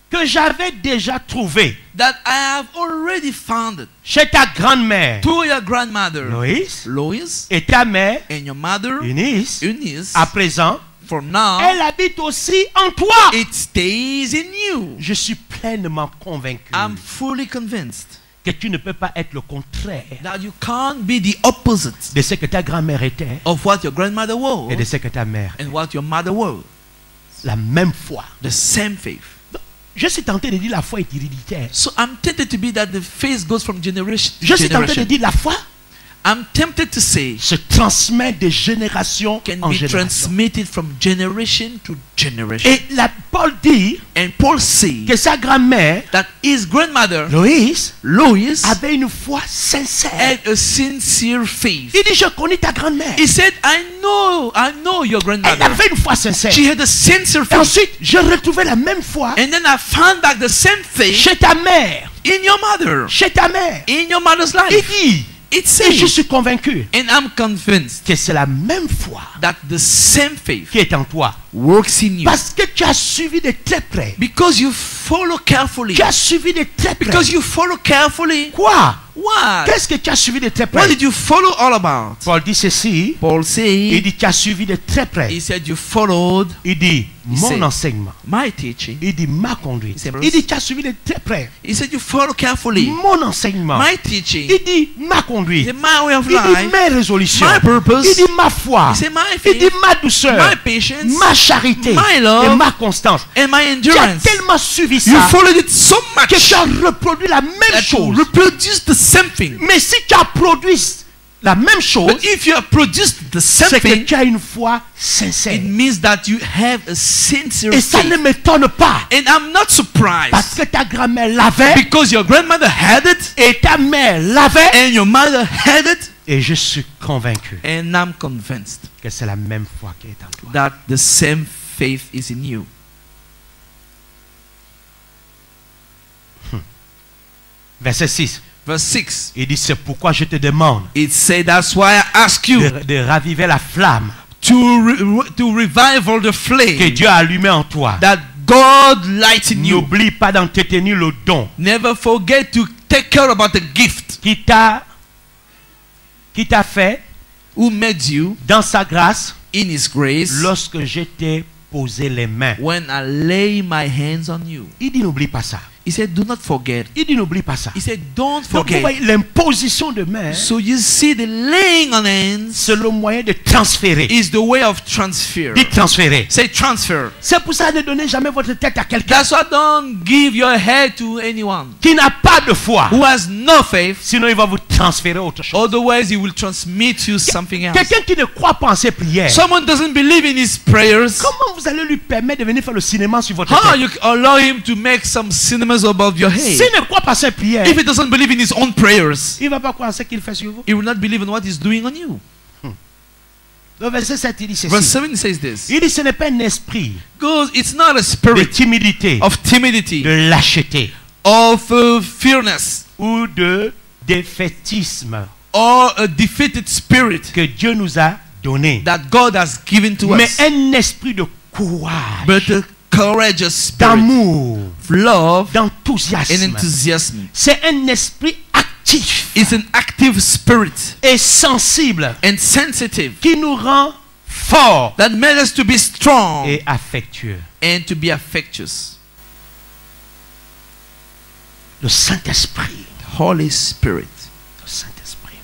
que j'avais déjà trouvé that I have already found it chez ta grand-mère to your grandmother Loïs Lois et ta mère and your mother Eunice. Eunice. À présent, From now, elle habite aussi en toi. it stays in you. Je suis pleinement convaincu I'm fully convinced que tu ne peux pas être le contraire that you can't be the opposite de ce que ta grand-mère était of what your grandmother et de was ce que ta mère. and what your mother was. La même foi. The same faith. Je suis tenté de dire la foi est héréditaire. So I'm tempted to be that the faith goes from generation to Je suis tenté de generation. dire la foi I'm tempted to say se transmet de génération can en be génération. transmitted from generation to generation. Et Paul dit And Paul says que sa grand-mère, that his grandmother Loïs, Lois avait une foi sincère. had a sincere faith. Il dit, je connais ta grand-mère. He said, I know your Elle grandmother. avait une foi sincère. She had a sincere Et faith. ensuite, je retrouvais la même foi And then I found back the same faith chez ta mère. in your mother, Chez ta mère. in your mother's Il life. dit, It et je says, suis convaincu and I'm convinced que c'est la même foi that the same faith qui est en toi. works in you. Parce que tu as suivi de très près. Because you follow carefully. Tu as suivi de très près. Because you follow carefully. Quoi? What? Qu'est-ce que tu as suivi de très What près? did you follow all about? Paul dit ceci. Paul Il said, dit, tu as suivi de très près. he said you followed Il dit, mon said, enseignement. my teaching. Il dit, ma conduite. Il said, Il dit, tu as suivi de très près. He said you follow carefully Mon enseignement. my teaching. Il dit, ma conduite. He said my way of Il dit, life. mes résolutions. My purpose. Il dit, ma foi. He said my Il dit, faith. ma douceur. My patience. Ma charité. My love. Et ma constance. And my Tu as endurance. tellement suivi You ça followed it so much que tu as reproduit la même that you chose. reproduce the same thing. Mais si tu as produit la même chose, But if you have produced the same c'est que thing, tu as une foi sincère. it means that you have a sincere Et ça ne faith. m'étonne pas. And I'm not Parce surprised que ta grand-mère l'avait, because your grandmother had it et ta mère l'avait, and your mother had it, Et je suis convaincu And I'm convinced que c'est la même foi qui est en toi. that the same faith is in you. Verset 6. Verse 6. Il dit, c'est pourquoi je te demande It says, that's why I ask you de raviver la flamme to revive all the que flame Dieu a allumée en toi. that God lights in you. N'oublie pas d'entretenir le don Never forget to take care about the gift qui t'a fait who made you dans sa grâce in His grace lorsque je t'ai posé les mains. when I lay my hands on you. Il dit, n'oublie pas ça. He said, do not forget. Il dit, n'oublie pas ça. He said, don't Donc, vous forget. voyez, l'imposition de main, So you see, the laying on hands c'est le moyen de transférer. is the way of transfer. Dit transférer. Say transfer. C'est pour ça, ne donnez jamais votre tête à quelqu'un That's why don't give your head to anyone qui n'a pas de foi. who has no faith. Sinon, il va vous transférer autre chose. Otherwise, he will transmit you something else. Quelqu'un qui ne croit pas en ses prières, Someone doesn't believe in his prayers. comment vous allez lui permettre de venir faire le cinéma sur votre How tête? you allow him to make some cinemas above your head? S'il ne croit pas en ses prières, If he doesn't believe in his own prayers, il ne va pas croire en ce qu'il fait sur vous. he will not believe in what he's doing on you. Le verset 7, il dit Verse ceci. 7 says this. Il dit, ce n'est pas un esprit Because it's not a de spirit timidité, of timidity, de lâcheté of fearness, ou de défaitisme or a defeated spirit que Dieu nous a donné, that God has given to mais us, un esprit de courage, but a courageous spirit, d'amour, love, and d'enthousiasme. enthusiasm. C'est un esprit actif It's an active spirit et sensible and sensitive qui nous rend forts that made us to be strong et affectueux. and to be affectious. Le Saint-Esprit, The Holy Spirit, le Saint-Esprit,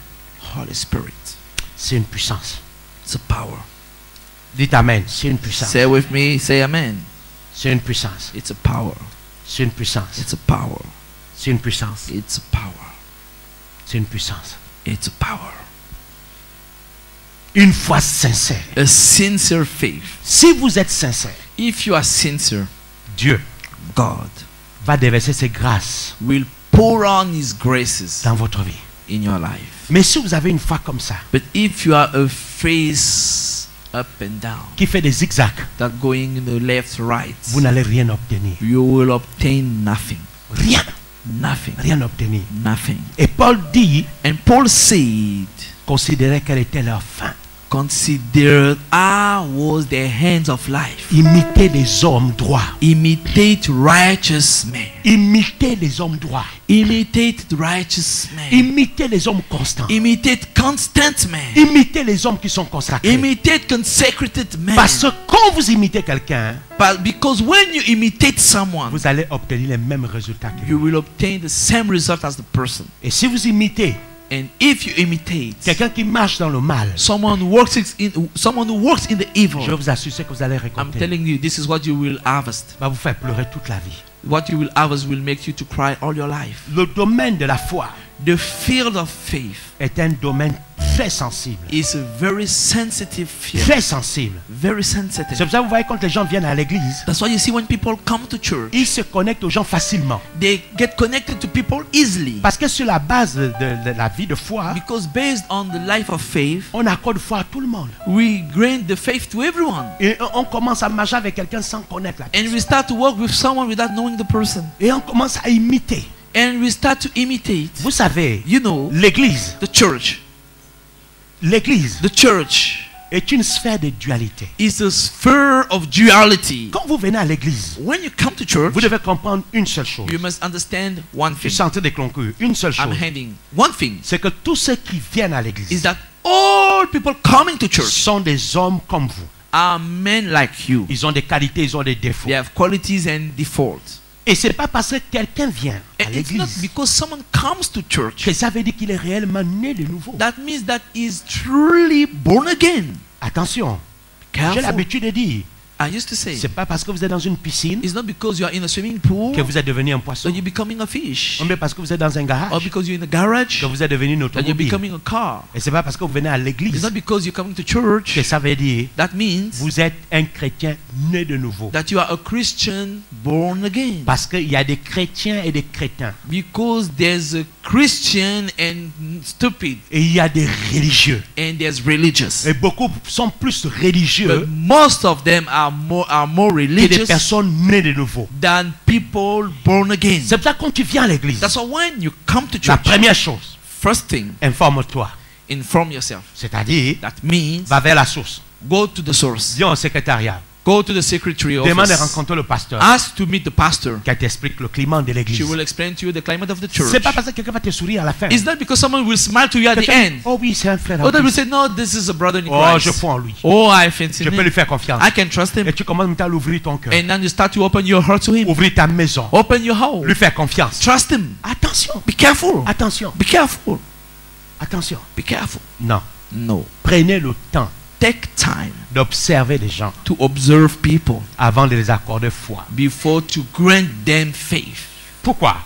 Holy Spirit, c'est une puissance. it's a power. Dites Amen, c'est une puissance. Say with me, say amen. C'est une puissance. It's a power. C'est une puissance. It's a power. C'est une puissance. It's a power. C'est une puissance. It's a power. Une foi sincère. A sincere faith. Si vous êtes sincère, If you are sincere, Dieu God va déverser ses grâces will pour on His graces dans votre vie. in your life. Mais si vous avez une foi comme ça, But if you are a face up and down, qui fait des zigzags, that going in the left, right, vous n'allez rien obtenir. you will obtain nothing. Rien. Nothing. Rien obtenir. Nothing. Et Paul dit, And Paul said, considérez quelle était leur fin. consider I was the hands of life. Imitez les hommes droits. Imitate righteous men. Imitez les hommes droits. Imitate the righteous men. Imitez les hommes constants. Imitate constant men. Imitez les hommes qui sont consacrés. Imitate consecrated men. Parce que quand vous imitez quelqu'un, But because when you imitate someone, vous allez obtenir les mêmes résultats que lui. you will obtain the same result as the person. Et si vous imitez And if you imitate quelqu'un qui marche dans le mal, someone who works in the evil, je vous assure que vous allez I'm récolter. telling you, this is what you will harvest. Va vous faire pleurer toute la vie. What you will harvest will make you to cry all your life. Le domaine de la foi The field of faith est un domaine très sensible. is a very sensitive field. Très sensible. Very C'est sensitive. pour ça que vous voyez quand les gens viennent à l'église, That's why you see when people come to church, ils se connectent aux gens facilement. they get connected to people easily. Parce que sur la base de la vie de foi, Because based on the life of faith, on accorde foi à tout le monde. we grant the faith to everyone. Et on commence à marcher avec quelqu'un sans connaître la personne. And we start to work with someone without knowing the person. Et on commence à imiter. And we start to imitate. Vous savez, You know, l'église the church est une sphère de dualité. is a sphere of duality. Quand vous venez à l'église, When you come to church, vous devez comprendre une seule chose. you must understand one Je thing. suis en train de conclure. Une seule I'm chose. handing one thing C'est que tous ceux qui viennent à is l'église that all people coming to church sont des hommes comme vous. are men like you. Ils ont des qualités, ils ont des défauts. They have qualities and defaults. Et c'est pas parce que quelqu'un vient à And it's not l'église because someone comes to church que ça veut dire qu'il est réellement né de nouveau. that means that he's truly born again. Attention, j'ai Careful. l'habitude de dire, I used to say, c'est pas parce que vous êtes dans une piscine it's not because you are in a swimming pool que vous êtes devenu un poisson. that you're becoming a fish, Ou bien parce que vous êtes dans un or garage because you're in a garage que vous êtes devenu une that you're automobile. becoming a car. Et c'est pas parce que vous venez à It's l'église not because you're coming to church que ça veut dire that means vous êtes un chrétien né de nouveau. that you are a Christian born again. Parce qu'il y a des chrétiens et des crétins. Because there's a Christian and stupid, Et il y a des religieux. and there's religious. Et beaucoup sont plus religieux But most of them are more que des religious personnes nées de nouveau. than people born again. C'est pour ça que quand tu viens à l'église, That's why when you come to la church, première chose, first thing, informe-toi. inform yourself. C'est-à-dire, That means va vers la source. go to the source. Viens au secrétariat. Go to the secretary Demande de office. rencontrer le pasteur Ask to meet the pastor. qui t'explique le climat de She l'église. will explain to you the climate of the church. C'est pas parce que quelqu'un va te sourire à la fin. It's not because someone will smile to you at the Quelqu'un dit, end. oh oui, c'est un frère. en Others will Christ. say, no, this is a brother in Oh, je Christ. crois en lui. Oh, I fancy Je peux lui him. faire confiance. I can trust him. Et tu commences maintenant à l'ouvrir ton cœur. And then you start to open your heart to him. Ouvrir ta maison. Open your home. Lui faire confiance. Trust him. Attention. Be careful. Attention. Be careful. Attention. Be careful. Non. No. Prenez le temps Take time d'observer les gens to observe people avant de les accorder foi. before to grant them faith. Pourquoi?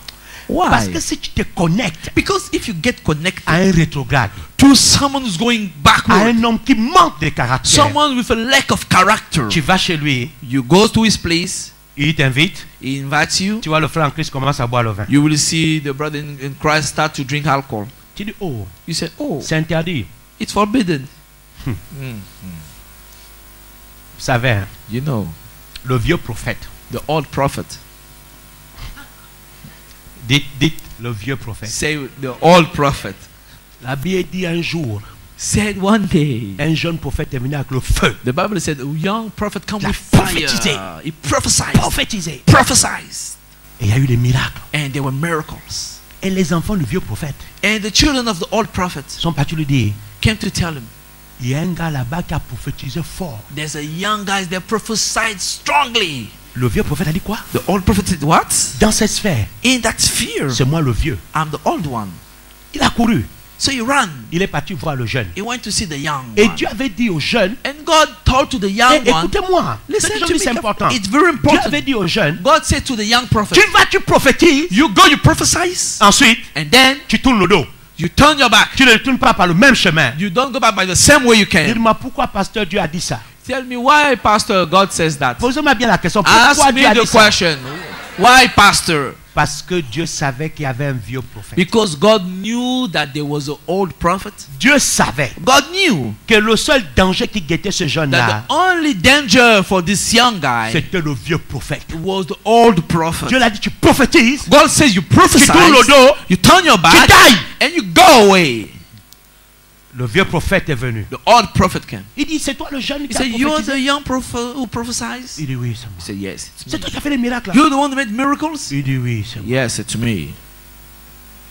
Parce que Why? si tu te connectes Because if you get connected à un rétrograde, to someone who's going à backward, un homme qui manque de caractère, someone with a lack of character, tu vas chez lui, you go to his place, il t'invite, he invites you, tu vois le frère en Christ commence à boire le vin. you will see the brother in Christ start to drink alcohol. Tu dis, oh, You say, oh, c'est interdit. it's forbidden. Vous savez, hein, You know, le vieux prophète, the old prophet. dites le vieux prophète. Say the old prophet La Bible dit un jour, said one day, un jeune prophète est venu avec le feu. the Bible said a young prophet come La with fire. prophétisé. He prophesied. Prophétisé. Prophesied. Et il y a eu des miracles. And there were miracles. Et les enfants du vieux prophète And the children of the old prophet sont partis lui dire, came to tell him, il y a un gars là-bas qui a prophétisé fort. there's a young guy that prophesied strongly. Le vieux prophète a dit quoi? The old prophet said, what? Dans cette sphère, In that sphere, c'est moi le vieux. I'm the old one. Il a couru. So he ran. Il est parti voir le jeune. He went to see the young Et one. Dieu avait dit au jeune, And God told to the young eh, one, écoutez-moi, listen ce que to je me dis, c'est important. carefully. It's very Dieu avait important. dit au jeune, God said to the young prophet, tu prophétises, you go, you prophesize, ensuite and then tu tournes le dos. you turn your back. Tu ne tournes pas par le même chemin. You don't go back by the same way you came. Dis-moi pourquoi pasteur Dieu a dit ça. Tell me why, Pastor, God says that. Posez-moi bien la question. Pourquoi Ask Dieu a me the dit ça? question. Why, Pastor? Parce que Dieu savait qu'il y avait un vieux prophète. Because God knew that there was an old prophet. Dieu savait God knew que le seul danger qui guettait ce that jeune-là, the only danger for this young guy c'était le vieux prophète. was the old prophet. Dieu l'a dit, tu prophétises, God says you prophesy, tu tournes le dos, you turn your back, tu tailles. and you go away. Le vieux prophète est venu. The old prophet came. Il dit, c'est toi le jeune He qui a said, you're prophétisé. the young prophet who prophesies? Il dit, oui, c'est moi. He said, yes, it's C'est me. toi qui as fait les miracles. là. You're the one that made miracles? Il dit, oui, c'est moi. Yes, it's me.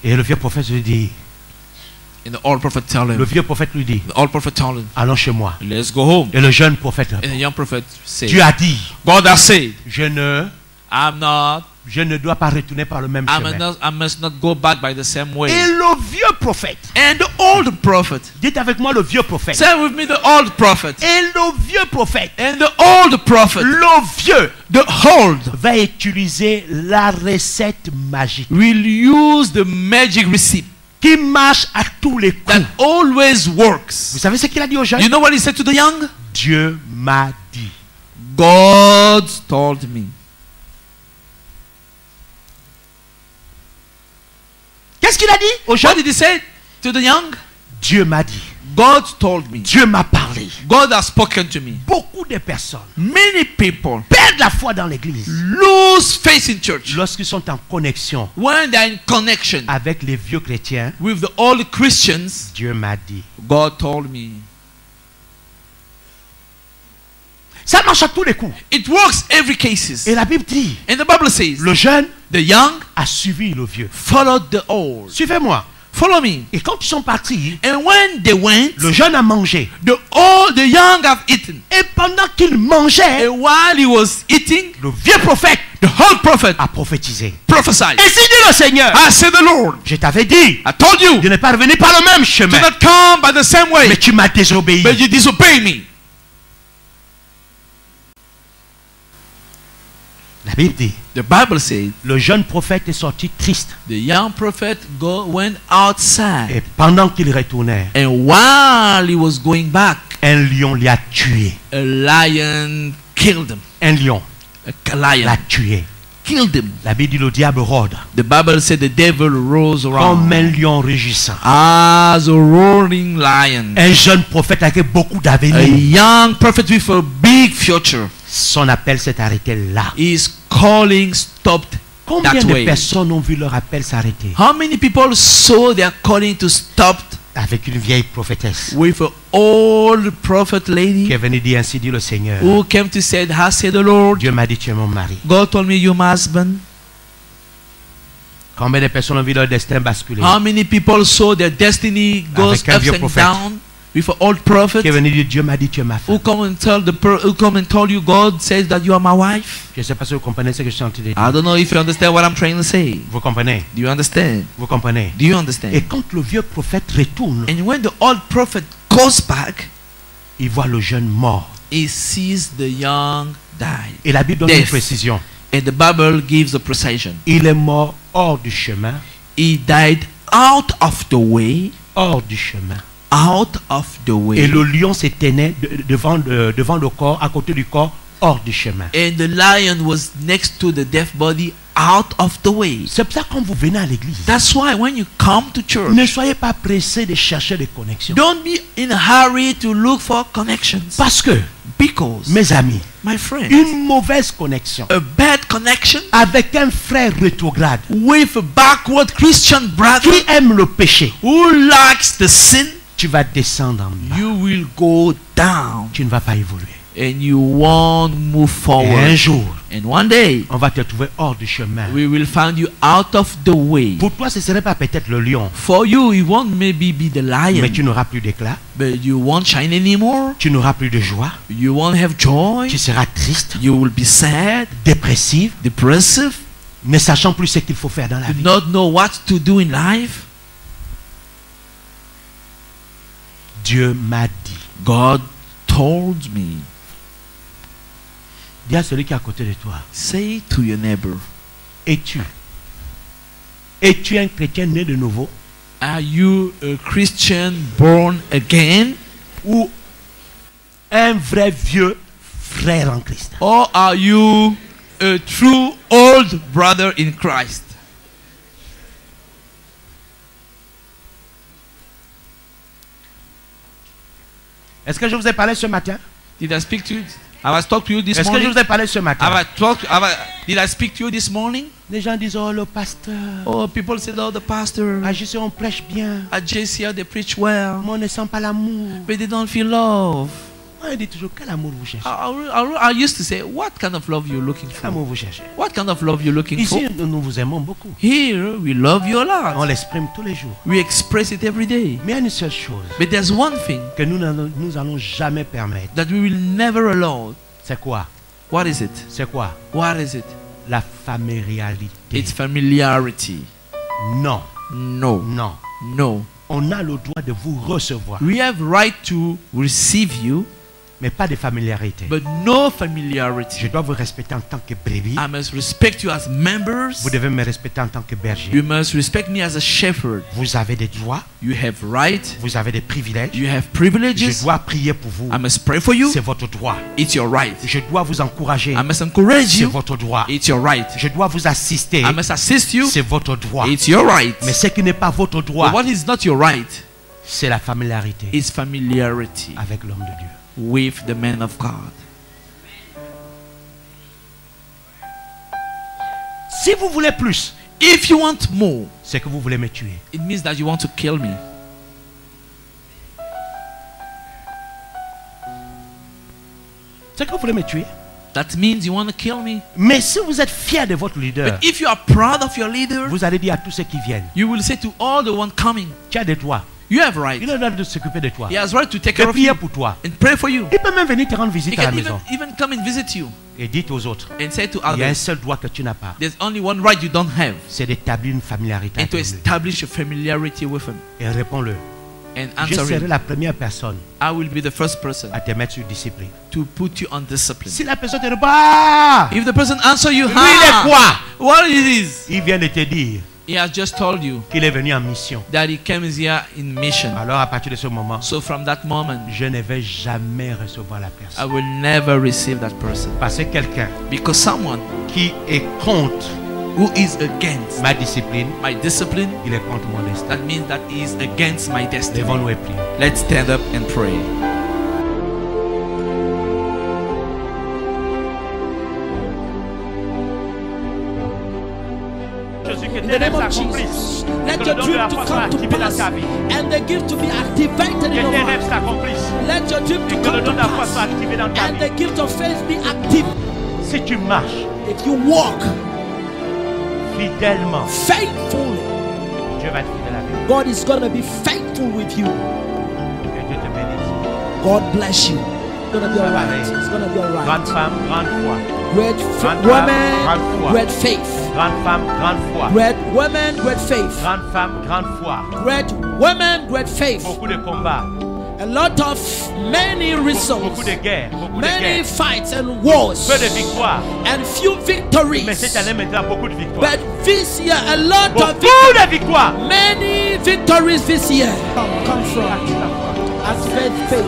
Et le vieux prophète lui dit, And the old prophet tell le him, vieux prophète lui dit, the old prophet told him, allons chez moi. let's go home. Et le jeune prophète, And the young prophet said, Dieu a dit, God has said, je ne dois pas retourner par le même chemin. I must not go back by the same way. Et le vieux prophète, And the old prophet, dites avec moi le vieux prophète. say with me, the old prophet. Et le vieux prophète, And the old prophet, le vieux, the old, va utiliser la recette magique will use the magic recipe qui marche à tous les coups. that always works. Vous savez ce qu'il a dit aux jeunes? You know what he said to the young? Dieu m'a dit. God told me. Qu'est-ce qu'il a dit aux What jeunes? did he say to the young? Dieu m'a dit. God told me. Dieu m'a parlé. God has spoken to me. Beaucoup de personnes Many people perdent la foi dans l'église lose faith in church lorsqu'ils sont en connexion when they're in connection avec les vieux chrétiens. with the old Christians. Dieu m'a dit. God told me. Ça marche à tous les coups. It works every cases. Et la Bible dit, And the Bible says, le jeune the young a suivi le vieux. followed the old. Suivez-moi. Follow me. Et quand ils sont partis, And when they went, le jeune a mangé. the young have eaten. Et pendant qu'il mangeait, And while he was eating, le vieux prophète the old prophet a prophétisé. prophesied. Ainsi dit le Seigneur. I said the Lord, Je t'avais dit I told you, de ne pas revenir par le même do chemin. not come by the same way, Mais tu m'as désobéi. but you disobey me. La Bible dit, The Bible says, le jeune prophète est sorti triste. the young prophet went outside. Et pendant qu'il retournait, And while he was going back, un lion l'a tué. a lion killed him. Un lion A lion l'a tué. killed him. La Bible dit le diable rôde The Bible said the devil rose comme around un lion rugissant. as a roaring lion. Un jeune prophète avec beaucoup A d'avenir. young prophet with a big future. Son appel s'est arrêté là. His calling stopped Combien that de way. personnes ont vu leur appel s'arrêter How many people saw their calling to stop avec une vieille prophétesse with an old prophet qui lady est venue dire ainsi dit le Seigneur. who came to say, "Has said the Lord, Dieu m'a dit tu es mon mari. God told me you're my husband." Combien de personnes ont vu leur destin basculer How many people saw their destiny goes Avec un vieux up and prophète. down with an old prophet qui est venu dire Dieu m'a dit tu es ma who femme. come and tell you God says that you are my wife? Je ne sais pas si vous comprenez ce que je suis en train de dire. I don't know if you understand what I'm trying to say. Vous comprenez? Do you understand? Vous comprenez? Do you Et understand? quand le vieux prophète retourne, And when the old prophet goes back, il voit le jeune mort. he sees the young die. Et la Bible donne une Death. précision. And the Bible gives a precision. Il est mort hors du chemin, He died out of the way, hors du chemin. out of the Et way. le lion se tenait devant le corps, à côté du corps, hors du chemin. And the lion was next to the dead body, out of the way. C'est pour ça que quand vous venez à l'église, That's why when you come to church, ne soyez pas pressé de chercher des connexions. don't be in a hurry to look for connections. Parce que, Because, mes amis, my friend, une mauvaise connexion a bad connection avec un frère rétrograde with a backward Christian brother qui aime le péché, who likes the sin, tu vas descendre en bas. you will go down Tu ne vas pas évoluer. and you won't move Et un forward. jour, And one day, on va te trouver hors du chemin. we will find you out of the way. Pour toi, ce ne serait pas peut-être le lion, For you, it won't maybe be the lion, mais tu n'auras plus d'éclat, but you won't shine anymore. tu n'auras plus de joie, You won't have joy. tu seras triste, You will be sad, dépressif, depressive, ne sachant plus ce qu'il faut faire dans la do vie. not know what to do in life. Dieu m'a dit. God told me. Dis à celui qui est à côté de toi, Say to your neighbor, es-tu un chrétien né de nouveau are you a Christian born again? ou un vrai vieux frère en Christ? Or are you a true old brother in Christ? Est-ce que je vous ai parlé ce matin? Did I speak to you? Have I talked to you this Est-ce que je morning? vous ai parlé ce matin? Did I speak to you this morning? Les gens disent, oh le pasteur, Oh, people said, oh, the pastor à JC on prêche bien, at JCR, they preach well, mais on ne sent pas l'amour. but they don't feel love. On dit toujours, quel amour vous cherchez? I used to say, what kind of love you looking Quel for? amour vous cherchez? What kind of love you looking for? Ici, nous vous aimons beaucoup. Here, we love you a On lot. l'exprime tous les jours. We express it every day. Mais il y a une seule chose But there's one thing que nous allons jamais permettre. that we will never allow. C'est quoi? What is it? C'est quoi? What is it? La familiarité. It's familiarity. Non, No, non. no. On a le droit de vous recevoir, We have right to receive you, mais pas de familiarité. but no familiarity. Je dois vous respecter en tant que brebis. I must respect you as members. Vous devez me respecter en tant que berger. You must respect me as a shepherd. Vous avez des droits, You have right. vous avez des privilèges. You have Je privileges. dois prier pour vous. I must pray for you. C'est votre droit. It's your right. Je dois vous encourager. I must encourage C'est you. votre droit. It's your right. Je dois vous assister. I must assist you. C'est votre droit. It's your right. Mais ce qui n'est pas votre But droit, what is not your right c'est la familiarité is familiarity avec l'homme de Dieu. with the man of God. Si vous voulez plus, If you want more, c'est que vous voulez me tuer. it means that you want to kill me. C'est que vous voulez me tuer. That means you want to kill me. Mais si vous êtes fier de votre leader, But if you are proud of your leader, vous allez dire à tous ceux qui viennent, you will say to all the one coming, tu as des droits. you have right. Il a le droit de s'occuper de toi. He has right to take De care of prier you pour toi. and pray for you. Il peut même venir te rendre He visite à la can maison. even come and visit you Et dites aux autres, and say to il y a un others, seul droit que tu n'as pas. there's only one right you don't have, C'est d'établir une familiarité and avec to lui. establish a familiarity with him. Et réponds-le. And Je answer serai him. la première personne I will be the first person à te mettre sur discipline. to put you on discipline. Si la personne te répond, ah, If the person answer you, lui il est quoi? what it is? Il vient de te dire, He has just told you qu'il est venu en mission. that he came here in mission. Alors à partir de ce moment, So from that moment, je ne vais jamais recevoir la I personne. will never receive that person. Parce que quelqu'un Because someone qui est contre who is against ma discipline, my discipline, il est contre mon destin. that means that he is against my destiny. Lèvons-nous et prions. Let's stand up and pray. Jésus, que In tes the name rêves of s'accomplissent. Jesus, Que let le your don de la dream to foi soit come to activé dans pass ta vie. and the gift to be activated in Que your tes rêves life. s'accomplissent. Let your dream Et to que le come don to de la foi soit pass activé dans ta and vie. the gift of faith be active. Si tu marches If you walk fidèlement, faithfully, Dieu va être fidèle avec toi. God is going to be faithful with you. Que Dieu te bénisse. God bless you. It's going to be alright. It's going to be Grande alright. femme, grande foi. Great Grande woman, femme, grande foi. great faith. Grande femme, grande foi. Great woman, great faith. Grande femme, grande foi. Great woman, great faith. Beaucoup de combats. A lot of many Beaucoup results, de guerres. Beaucoup de many guerres. fights and wars, Peu de victoires. and few Mais victories. cette année maintenant, beaucoup de victoires. But this year, a lot of Beaucoup de victoires. many victories this year. Come from activate faith.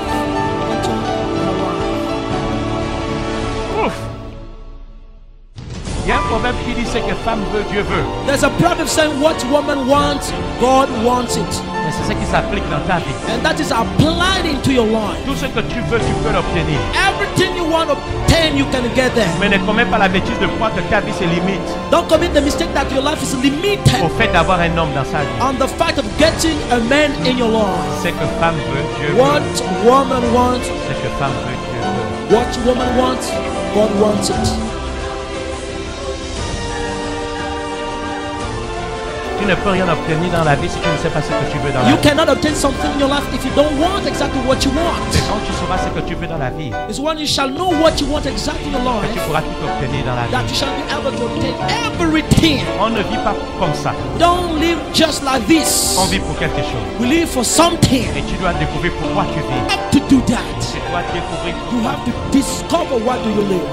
into your life. Ouf. Il y a un proverbe qui dit ce que femme veut, Dieu veut. There's a proverb saying, "What woman wants, God wants it," Mais c'est ce qui s'applique dans ta vie. and that is applied into your life. Tout ce que tu veux, tu peux l'obtenir. Everything you want to obtain, you can get there. Mais ne commets pas la bêtise de croire que ta vie se limite Don't commit the mistake that your life is limited au fait d'avoir un homme dans sa vie. on the fact of getting a man in your life. Ce que femme veut, Dieu veut. What woman wants, Ce que femme veut, Dieu veut. what woman wants, God wants it. Tu ne peux rien obtenir dans la vie si tu ne sais pas ce que tu veux dans la You vie. cannot obtain something in your life if you don't want exactly what you want. Quand tu sauras ce que tu veux dans la vie, It's when you shall know what you want exactly in your que tu life pourras tout obtenir dans la that vie. you shall be able to obtain everything. On ne vit pas comme ça. Don't live just like this. On vit pour quelque chose. We live for something. Et tu dois découvrir pourquoi tu vis. You have to do that. Tu dois découvrir You pourquoi. have to discover why do you live.